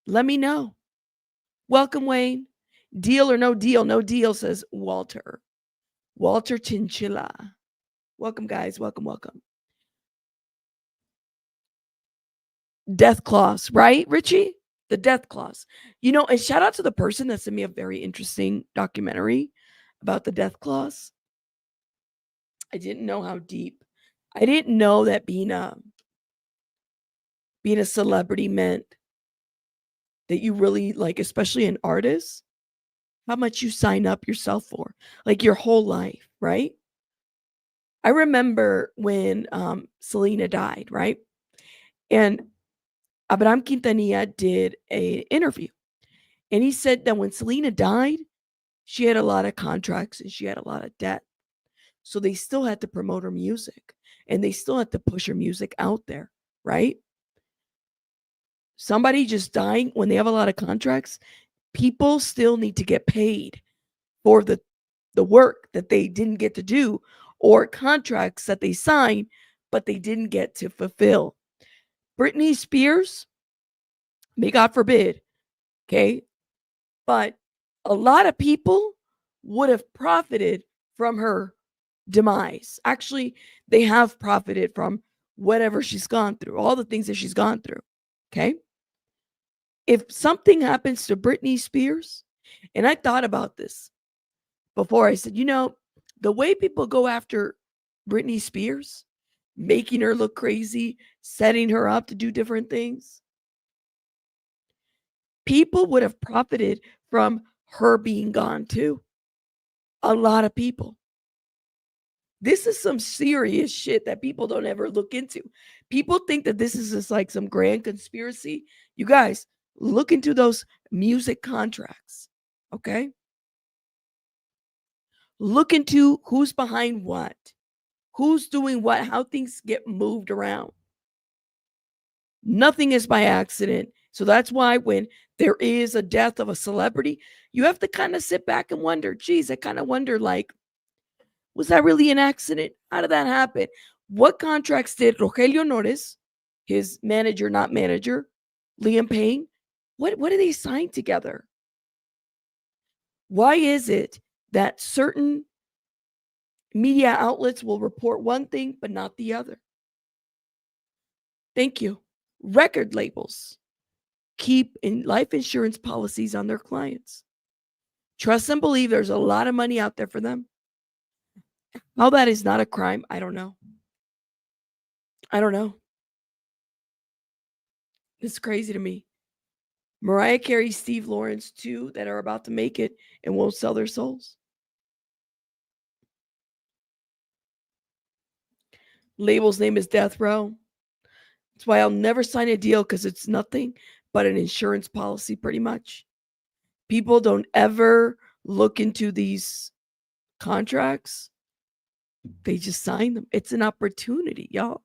Let me know. Welcome, Wayne. Deal or no deal? No deal, says Walter. Walter Chinchilla. Welcome, guys. Welcome, welcome. Death clause, right, Richie? The death clause. And shout out to the person that sent me a very interesting documentary about the death clause. I didn't know how deep. I didn't know that being a celebrity meant that you really, like, especially an artist, how much you sign up yourself for, like your whole life, right? I remember when Selena died, right? And Abraham Quintanilla did an interview, and he said that when Selena died, she had a lot of contracts and she had a lot of debt. So they still had to promote her music. and they still have to push her music out there, right? Somebody just dying when they have a lot of contracts, people still need to get paid for the work that they didn't get to do or contracts that they signed but they didn't get to fulfill. Britney Spears, may God forbid, okay? But a lot of people would have profited from her demise. Actually, they have profited from whatever she's gone through, all the things that she's gone through. Okay. If something happens to Britney Spears, and I thought about this before, I said, the way people go after Britney Spears, making her look crazy, setting her up to do different things, people would have profited from her being gone too. A lot of people. This is some serious shit that people don't ever look into. People think that this is just like some grand conspiracy. You guys, look into those music contracts, okay? Look into who's behind what, who's doing what, how things get moved around. Nothing is by accident. So that's why when there is a death of a celebrity, you have to kind of sit back and wonder, geez, I kind of wonder, like, was that really an accident? How did that happen? What contracts did Rogelio Nores, his manager, not manager, Liam Payne, what do they sign together? Why is it that certain media outlets will report one thing but not the other? Thank you. Record labels keep in life insurance policies on their clients. Trust and believe there's a lot of money out there for them. How that is not a crime, I don't know. I don't know. It's crazy to me. Mariah Carey, Steve Lawrence, two that are about to make it and won't sell their souls. Label's name is Death Row. That's why I'll never sign a deal, because it's nothing but an insurance policy, pretty much. People don't ever look into these contracts. They just sign them. It's an opportunity, y'all.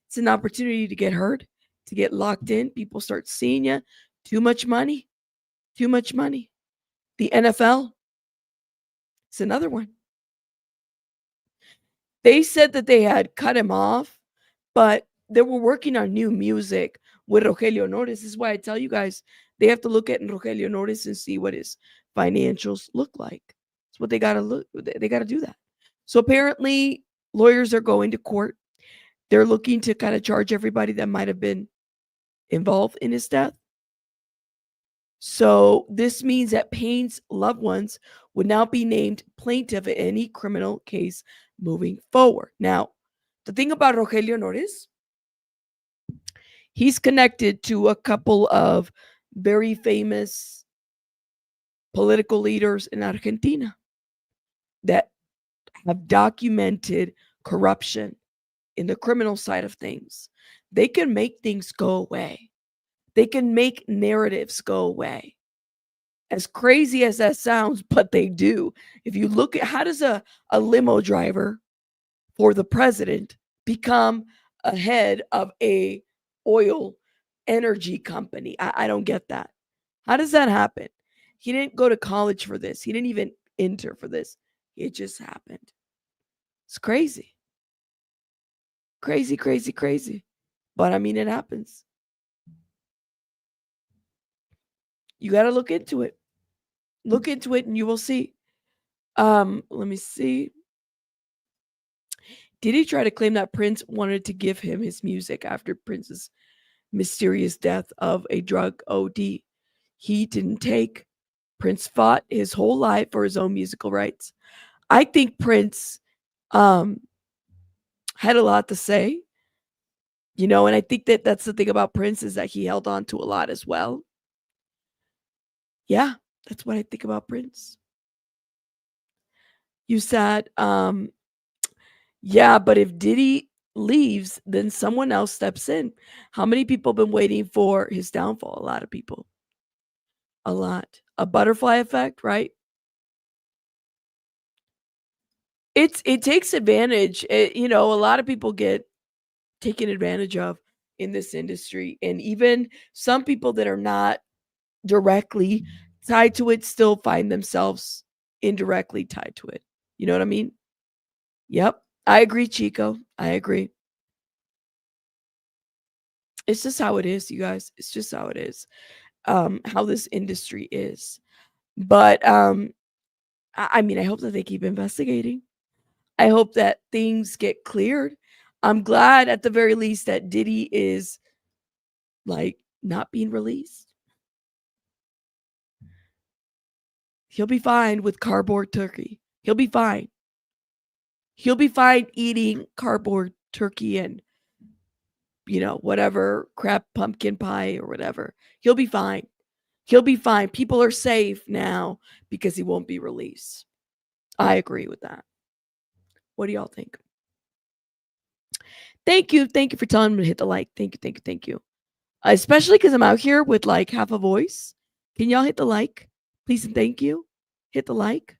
It's an opportunity to get hurt, to get locked in. People start seeing you. Too much money. Too much money. The NFL, it's another one. They said that they had cut him off, but they were working on new music with Rogelio Nores. This is why I tell you guys, they have to look at Rogelio Nores and see what his financials look like. That's what they got to look. They got to do that. So apparently, lawyers are going to court. They're looking to kind of charge everybody that might have been involved in his death. So this means that Payne's loved ones would now be named plaintiff in any criminal case moving forward. Now, the thing about Rogelio Nores, he's connected to a couple of very famous political leaders in Argentina that have documented corruption in the criminal side of things. They can make things go away. They can make narratives go away. As crazy as that sounds, but they do. If you look at how does a limo driver for the president become a head of a oil energy company? I don't get that. How does that happen? He didn't go to college for this. He didn't even enter for this. It just happened. It's crazy. Crazy, crazy, crazy. But I mean, it happens. You got to look into it. Look into it and you will see. Let me see. Did he try to claim that Prince wanted to give him his music after Prince's mysterious death of a drug OD? He didn't take. Prince fought his whole life for his own musical rights. I think Prince had a lot to say, and I think that that's the thing about Prince, is that he held on to a lot as well. Yeah, that's what I think about Prince. You said, yeah, but if Diddy leaves, then someone else steps in. How many people have been waiting for his downfall? A lot of people. A lot. A butterfly effect, right? It takes advantage. A lot of people get taken advantage of in this industry. And even some people that are not directly tied to it still find themselves indirectly tied to it. You know what I mean? Yep. I agree, Chico. I agree. It's just how it is, you guys. It's just how it is. How this industry is. But I mean, I hope that they keep investigating. I hope that things get cleared. I'm glad at the very least that Diddy is like not being released. He'll be fine with cardboard turkey. He'll be fine. He'll be fine eating cardboard turkey and, whatever crap pumpkin pie or whatever. He'll be fine. He'll be fine. People are safe now because he won't be released. I agree with that. What do y'all think? Thank you. Thank you for telling me to hit the like. Thank you. Thank you. Thank you. Especially because I'm out here with like half a voice. Can y'all hit the like? Please and thank you. Hit the like.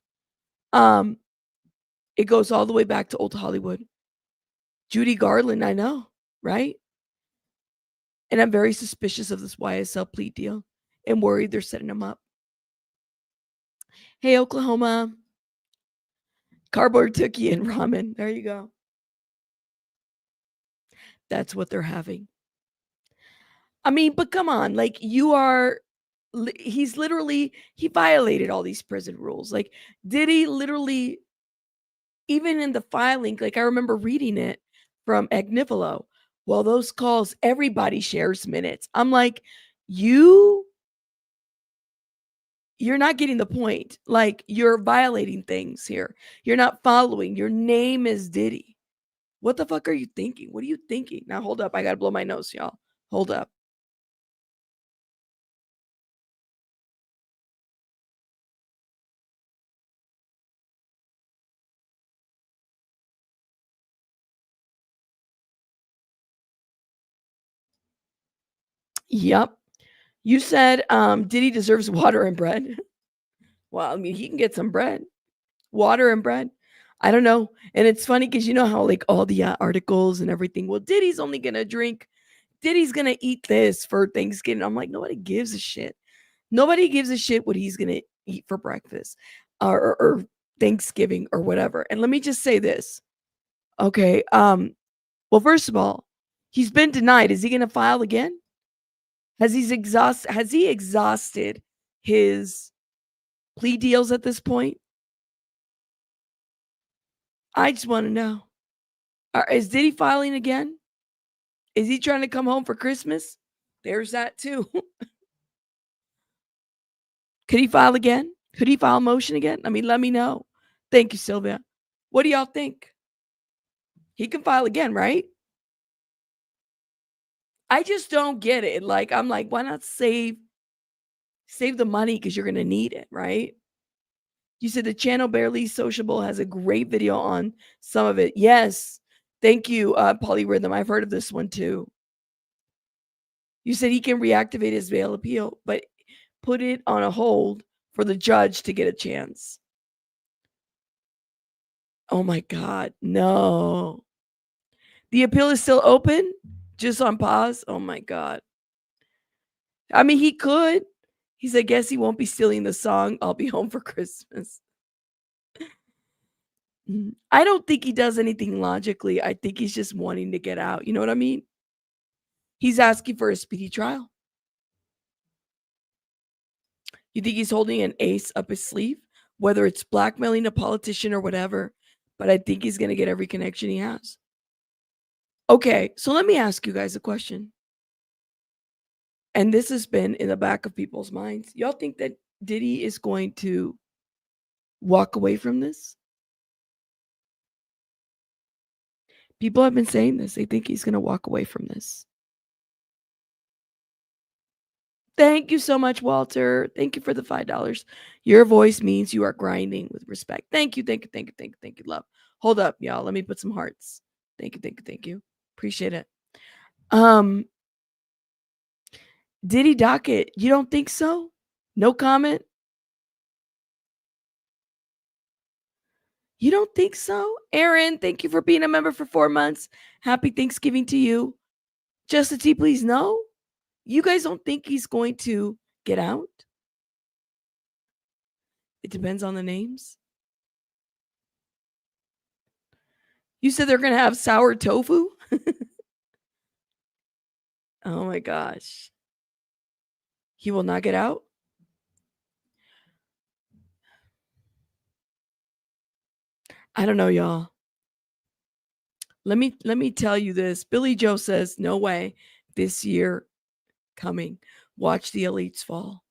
It goes all the way back to old Hollywood. Judy Garland, I know, right? And I'm very suspicious of this YSL plea deal and worried they're setting him up. Hey, Oklahoma. Cardboard turkey and ramen. There you go. That's what they're having. I mean, but come on, like he violated all these prison rules. Like, Diddy literally, even in the filing, like I remember reading it from Agnifilo. Well, those calls, everybody shares minutes. I'm like, you're not getting the point. Like, you're violating things here. You're not following. Your name is Diddy. What the fuck are you thinking? What are you thinking? Now, hold up. I got to blow my nose, y'all. Hold up. Yep. You said Diddy deserves water and bread. Well, I mean, he can get some bread, water and bread. I don't know. And it's funny because you know how like all the articles and everything. Well, Diddy's only gonna drink. Diddy's gonna eat this for Thanksgiving. I'm like, nobody gives a shit. Nobody gives a shit what he's gonna eat for breakfast, or Thanksgiving or whatever. And let me just say this, okay? Well, first of all, he's been denied. Is he gonna file again? Has he exhausted his plea deals at this point? I just want to know. Is Diddy filing again? Is he trying to come home for Christmas? There's that too. Could he file again? Could he file a motion again? I mean, let me know. Thank you, Sylvia. What do y'all think? He can file again, right? I just don't get it. Like, I'm like, why not save the money because you're gonna need it, right? You said the channel Barely Sociable has a great video on some of it. Yes. Thank you, Polyrhythm. I've heard of this one too. You said he can reactivate his bail appeal, but put it on a hold for the judge to get a chance. Oh my God. No. The appeal is still open? Just on pause? Oh my God. I mean, he could. He said, guess he won't be stealing the song, I'll Be Home for Christmas. I don't think he does anything logically. I think he's just wanting to get out. You know what I mean? He's asking for a speedy trial. You think he's holding an ace up his sleeve, whether it's blackmailing a politician or whatever, but I think he's going to get every connection he has. Okay, so let me ask you guys a question. And this has been in the back of people's minds. Y'all think that Diddy is going to walk away from this? People have been saying this. They think he's going to walk away from this. Thank you so much, Walter. Thank you for the $5. Your voice means you are grinding with respect. Thank you, thank you, thank you, thank you, thank you, love. Hold up, y'all. Let me put some hearts. Thank you, thank you, thank you. Appreciate it. Diddy docket. You don't think so? No comment? You don't think so? Aaron, thank you for being a member for 4 months. Happy Thanksgiving to you. Just a T, please. No? You guys don't think he's going to get out? It depends on the names. You said they're going to have sour tofu? Oh my gosh. He will not get out? I don't know, y'all. Let me tell you this. Billy Joe says, no way. This year coming. Watch the elites fall.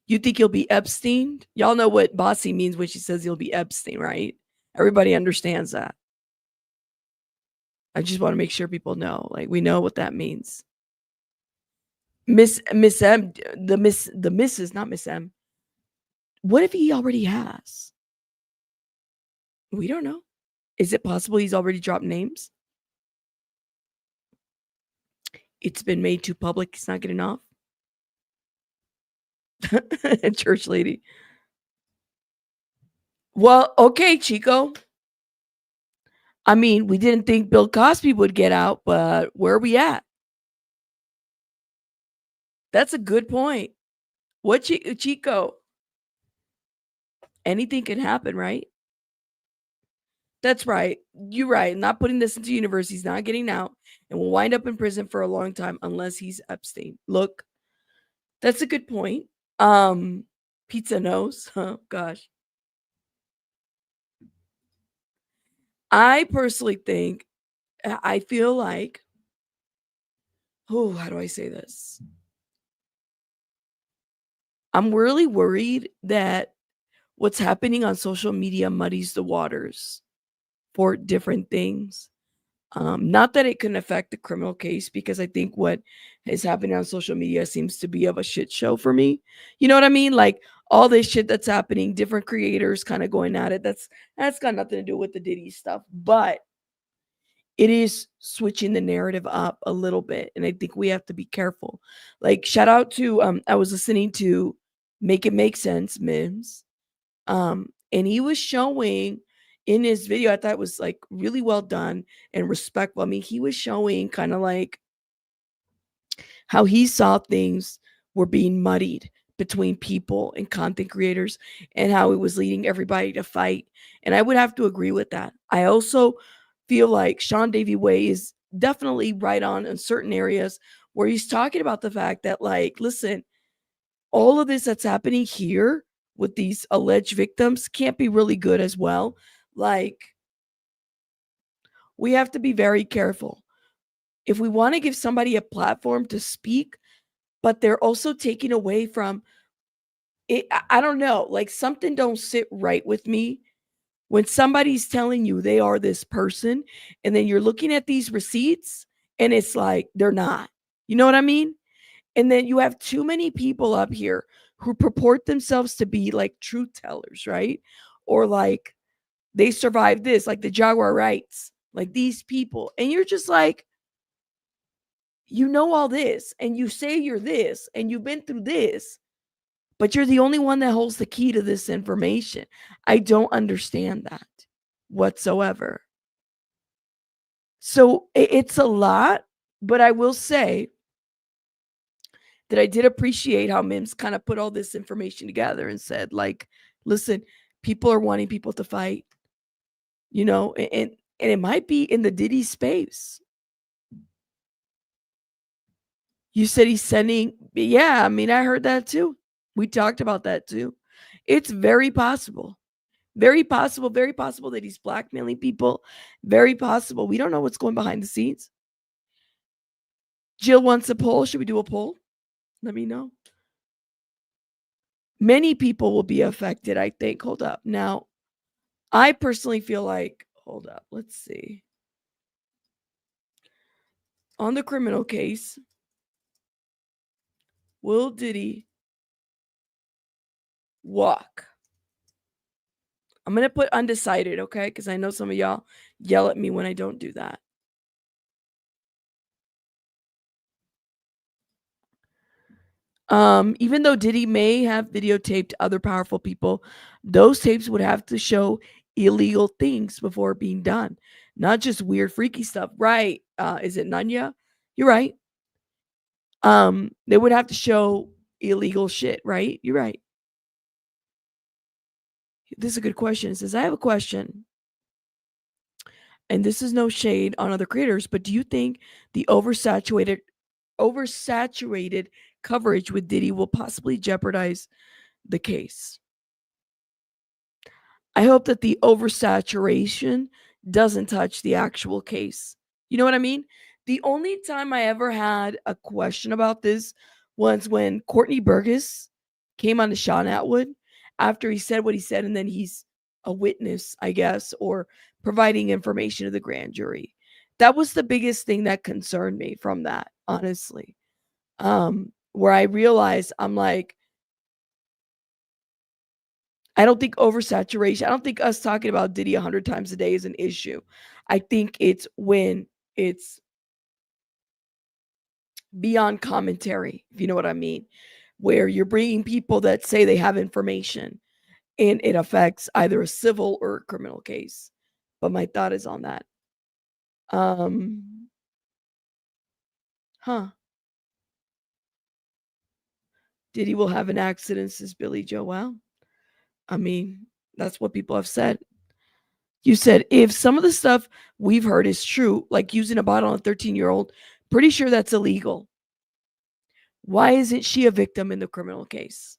You think he'll be Epstein? Y'all know what Bossy means when she says he'll be Epstein, right? Everybody understands that. I just want to make sure people know. Like, we know what that means. Miss M, the Mrs. Not Miss M. What if he already has? We don't know. Is it possible he's already dropped names? It's been made too public. He's not getting off. Church lady. Well, okay, Chico. I mean, we didn't think Bill Cosby would get out, but where are we at? That's a good point. What, Chico? Anything can happen, right? That's right. You're right. Not putting this into university. He's not getting out and will wind up in prison for a long time unless he's Epstein. Look, that's a good point. Pizza knows. Oh gosh. I personally think I feel like, oh, how do I say this? I'm really worried that what's happening on social media muddies the waters for different things. Not that it can affect the criminal case, because I think what is happening on social media seems to be of a shit show for me. You know what I mean? Like all this shit that's happening, different creators kind of going at it. That's got nothing to do with the Diddy stuff, but it is switching the narrative up a little bit, and I think we have to be careful. Like shout out to I was listening to Make It Make Sense Mims, and he was showing in his video, I thought it was like really well done and respectful. I mean, he was showing kind of like how he saw things were being muddied between people and content creators, and how it was leading everybody to fight. And I would have to agree with that. I also feel like Sean Davy Way is definitely right on in certain areas where he's talking about the fact that, like, listen, all of this that's happening here with these alleged victims can't be really good as well. Like, we have to be very careful. If we want to give somebody a platform to speak, but they're also taking away from it, I don't know, like something don't sit right with me when somebody's telling you they are this person, and then you're looking at these receipts and it's like they're not. You know what I mean? And then you have too many people up here who purport themselves to be like truth tellers, right? Or like they survived this, like the Jaguar rights, like these people. And you're just like, you know all this, and you say you're this, and you've been through this, but you're the only one that holds the key to this information. I don't understand that whatsoever. So it's a lot, but I will say that I did appreciate how Mims kind of put all this information together and said, like, listen, people are wanting people to fight, you know, and it might be in the Diddy space. You said he's sending, yeah, I mean, I heard that too. We talked about that too. It's very possible. Very possible that he's blackmailing people. Very possible. We don't know what's going behind the scenes. Jill wants a poll. Should we do a poll? Let me know. Many people will be affected, I think. Hold up. Now, I personally feel like, hold up. Let's see. On the criminal case, will Diddy walk? I'm going to put undecided, okay? Because I know some of y'all yell at me when I don't do that. Even though Diddy may have videotaped other powerful people, those tapes would have to show illegal things before being done, not just weird, freaky stuff. Right? Is it Nanya? You're right. They would have to show illegal shit, right? You're right. This is a good question. It says, I have a question, and this is no shade on other creators, but do you think the oversaturated coverage with Diddy will possibly jeopardize the case? I hope that the oversaturation doesn't touch the actual case. You know what I mean? The only time I ever had a question about this was when Courtney Burgess came on to Sean Atwood after he said what he said, and then he's a witness, I guess, or providing information to the grand jury. That was the biggest thing that concerned me from that, honestly. Where I realized I'm like, I don't think oversaturation, I don't think us talking about Diddy 100 times a day is an issue. I think it's when it's beyond commentary, if you know what I mean, where you're bringing people that say they have information and it affects either a civil or a criminal case. But my thought is on that. Um, huh. Diddy will have an accident, says Billy Joe. Well, I mean, that's what people have said. You said if some of the stuff we've heard is true, like using a bottle on a 13-year-old, pretty sure that's illegal. Why isn't she a victim in the criminal case?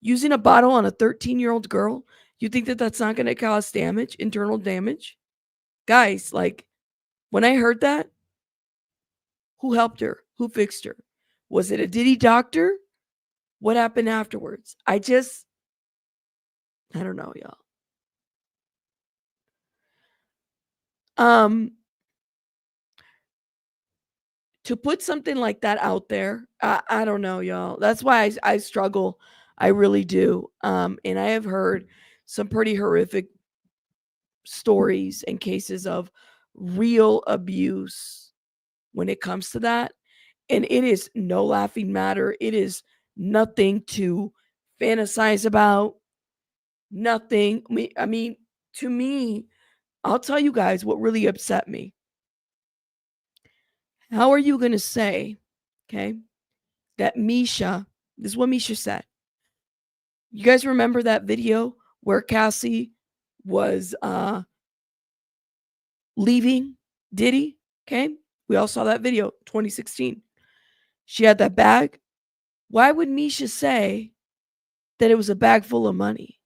Using a bottle on a 13-year-old girl, you think that that's not going to cause damage, internal damage? Guys, like when I heard that, who helped her? Who fixed her? Was it a Diddy doctor? What happened afterwards? I don't know, y'all. Um, to put something like that out there, I don't know, y'all. That's why I struggle. I really do. And I have heard some pretty horrific stories and cases of real abuse when it comes to that. And it is no laughing matter. It is nothing to fantasize about. Nothing. I mean, to me, I'll tell you guys what really upset me. How are you going to say, okay, that Misha, this is what Misha said. You guys remember that video where Cassie was leaving Diddy? Okay. We all saw that video, 2016. She had that bag. Why would Misha say that it was a bag full of money?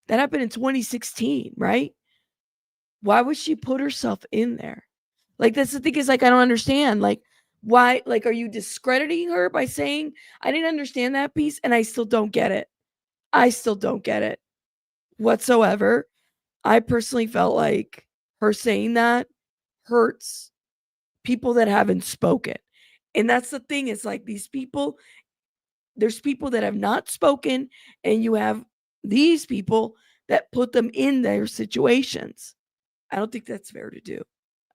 That happened in 2016, right? Why would she put herself in there? Like, that's the thing is, like, I don't understand. Like, why? Like, are you discrediting her by saying, I didn't understand that piece and I still don't get it? I still don't get it whatsoever. I personally felt like her saying that hurts people that haven't spoken. And that's the thing, is like these people, there's people that have not spoken, and you have these people that put them in their situations. I don't think that's fair to do.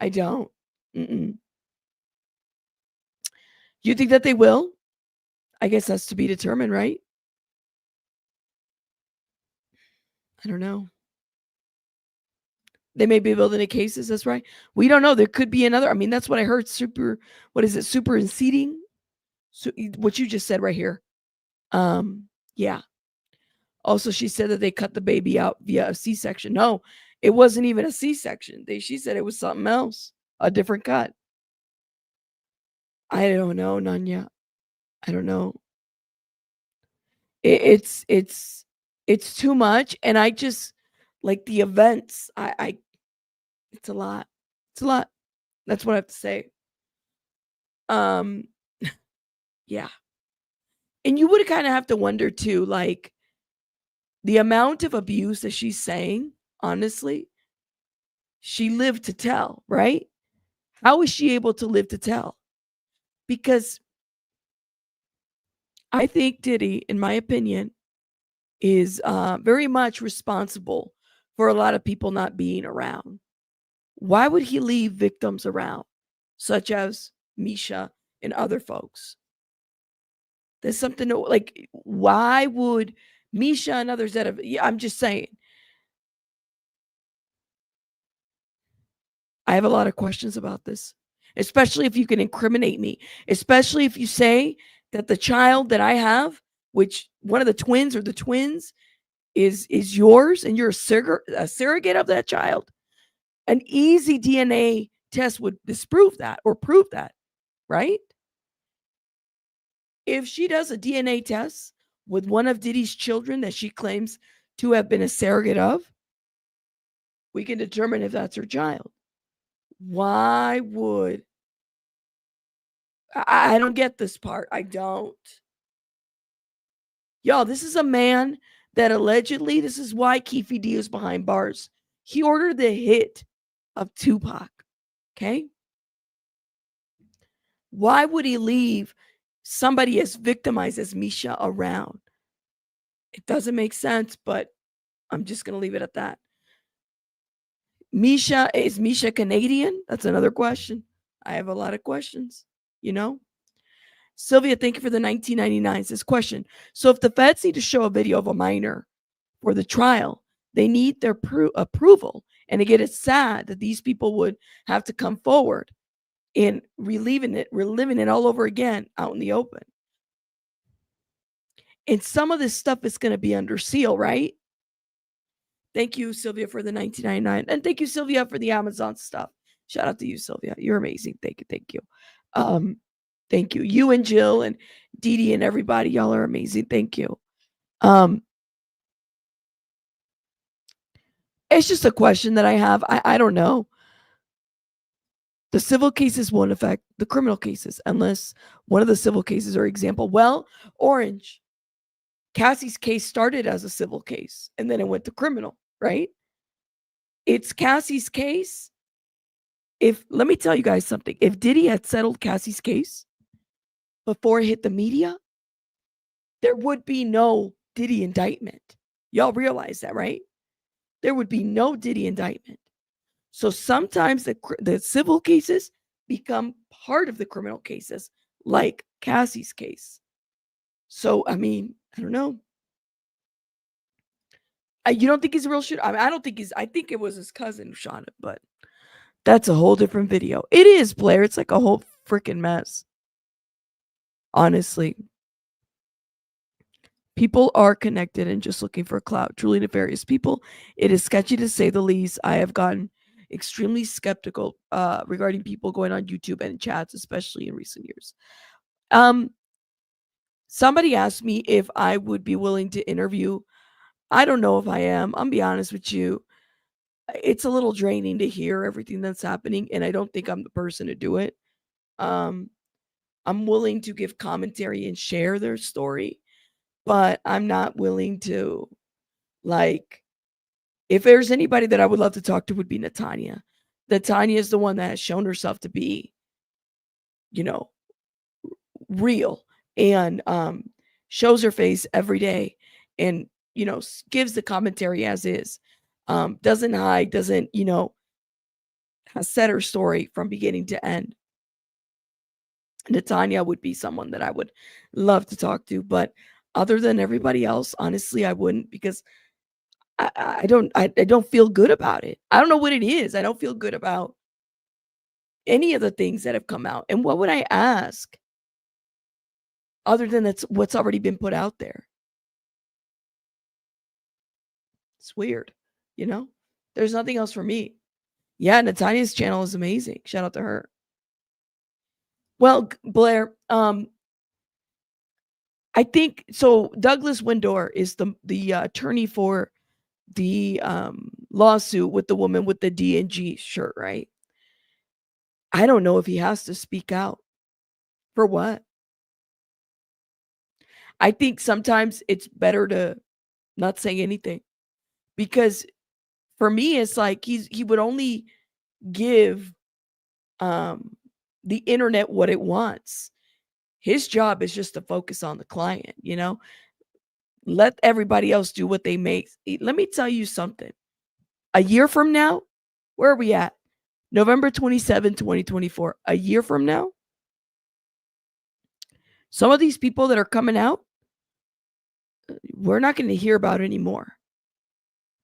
I don't. Mm-mm. You think that they will? I guess that's to be determined, right? I don't know. They may be building a cases. That's right. We don't know. There could be another. I mean, that's what I heard. What is it? Super in seating. So what you just said right here. Yeah. Also, she said that they cut the baby out via a C-section. No, it wasn't even a C-section. She said it was something else, a different cut. I don't know, Nanya. I don't know. It's too much, and I just like the events. I it's a lot. It's a lot. That's what I have to say. Um, yeah. And you would kind of have to wonder too, like the amount of abuse that she's saying, honestly, she lived to tell, right? How is she able to live to tell? Because I think Diddy, in my opinion, is very much responsible for a lot of people not being around. Why would he leave victims around, such as Misha and other folks. There's something to, like, why would Misha and others that have, yeah, I'm just saying. I have a lot of questions about this, especially if you can incriminate me, especially if you say that the child that I have, which one of the twins or the twins is yours and you're a surrogate of that child. An easy DNA test would disprove that or prove that, right? If she does a DNA test with one of Diddy's children that she claims to have been a surrogate of, we can determine if that's her child. Why would I don't get this part. I don't. Y'all, this is a man that allegedly, this is why Keefe D is behind bars. He ordered the hit of Tupac. Okay. Why would he leave somebody as victimized as Misha around? It doesn't make sense, but I'm just going to leave it at that. Is Misha Canadian? That's another question. I have a lot of questions, you know? Sylvia, thank you for the 1999. Says question. So if the feds need to show a video of a minor for the trial, they need their approval. And again, it's sad that these people would have to come forward and reliving it all over again out in the open. And some of this stuff is going to be under seal, right? Thank you, Sylvia, for the 1999. And thank you, Sylvia, for the Amazon stuff. Shout out to you, Sylvia. You're amazing. Thank you. Thank you. Thank you. You and Jill and Didi and everybody. Y'all are amazing. Thank you. It's just a question that I have. I don't know. The civil cases won't affect the criminal cases unless one of the civil cases are example. Well, Orange, Cassie's case started as a civil case and then it went to criminal, right? It's Cassie's case. Let me tell you guys something. If Diddy had settled Cassie's case before it hit the media, there would be no Diddy indictment. Y'all realize that, right? There would be no Diddy indictment. So sometimes the civil cases become part of the criminal cases, like Cassie's case. So, I mean, I don't know. You don't think he's a real shooter? I mean, I don't think I think it was his cousin who shot him, but that's a whole different video. It is, Blair. It's like a whole freaking mess. Honestly. People are connected and just looking for clout. Truly nefarious people. It is sketchy to say the least. I have gotten extremely skeptical regarding people going on YouTube and chats, especially in recent years. Somebody asked me if I would be willing to interview. I don't know if I am. I'm be honest with you. It's a little draining to hear everything that's happening, and I don't think I'm the person to do it. I'm willing to give commentary and share their story, but I'm not willing to, like, if there's anybody that I would love to talk to would be Natanya. Natanya is the one that has shown herself to be, real and shows her face every day and, gives the commentary as is. Doesn't hide, doesn't, has said her story from beginning to end. Natanya would be someone that I would love to talk to, but other than everybody else, honestly, I wouldn't, because I don't feel good about it. I don't know what it is. I don't feel good about any of the things that have come out. And what would I ask other than that's what's already been put out there? It's weird, There's nothing else for me. Yeah, Natanya's channel is amazing. Shout out to her. Well, Blair, I think so. Douglas Windor is the attorney for the lawsuit with the woman with the D&G shirt, right? I don't know if he has to speak out. For what? I think sometimes it's better to not say anything, because for me, it's like he would only give the internet what it wants. His job is just to focus on the client, let everybody else do what they make. Let me tell you something. A year from now, where are we at? November 27, 2024. A year from now, Some of these people that are coming out, we're not going to hear about anymore.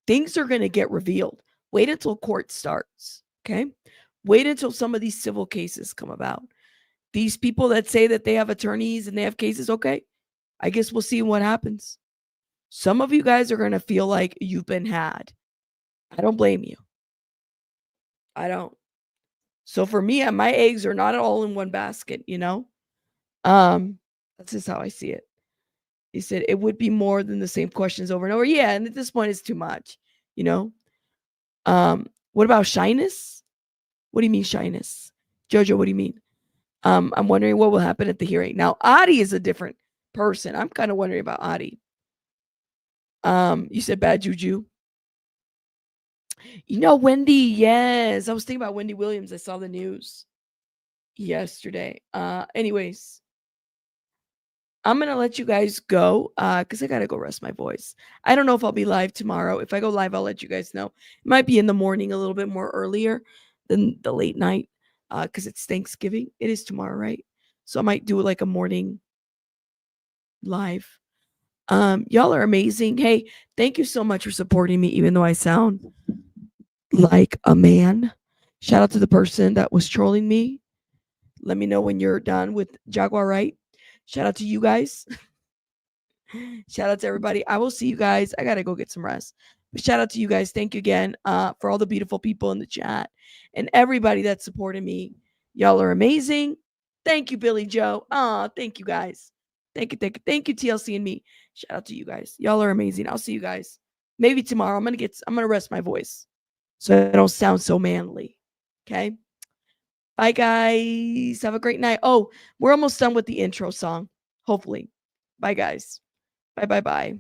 Things are going to get revealed. Wait until court starts. Okay. Wait until some of these civil cases come about. These people that say that they have attorneys and they have cases, okay, I guess we'll see what happens. Some of you guys are going to feel like you've been had. I don't blame you. I don't. So for me, my eggs are not all in one basket, you know? That's just how I see it. He said it would be more than the same questions over and over. Yeah, and at this point it's too much, you know? What about shyness? What do you mean shyness? Jojo, what do you mean? I'm wondering what will happen at the hearing. Now, Adi is a different person. I'm kind of wondering about Adi. You said bad juju. You know, Wendy, yes. I was thinking about Wendy Williams. I saw the news yesterday. Anyways, I'm gonna let you guys go because I gotta go rest my voice. I don't know if I'll be live tomorrow. If I go live, I'll let you guys know. It might be in the morning, a little bit more earlier than the late night because it's Thanksgiving. It is tomorrow, right? So I might do like a morning live. Y'all are amazing. Hey, thank you so much for supporting me, even though I sound like a man. Shout out to the person that was trolling me. Let me know when you're done with Jaguar Right. Shout out to you guys. Shout out to everybody. I will see you guys. I gotta go get some rest. But shout out to you guys. Thank you again for all the beautiful people in the chat and everybody that supported me. Y'all are amazing. Thank you, Billy Joe. Thank you guys. Thank you, TLC and me. Shout out to you guys. Y'all are amazing. I'll see you guys. Maybe tomorrow. I'm gonna rest my voice so I don't sound so manly. Okay. Bye guys. Have a great night. Oh, we're almost done with the intro song. Hopefully. Bye guys. Bye.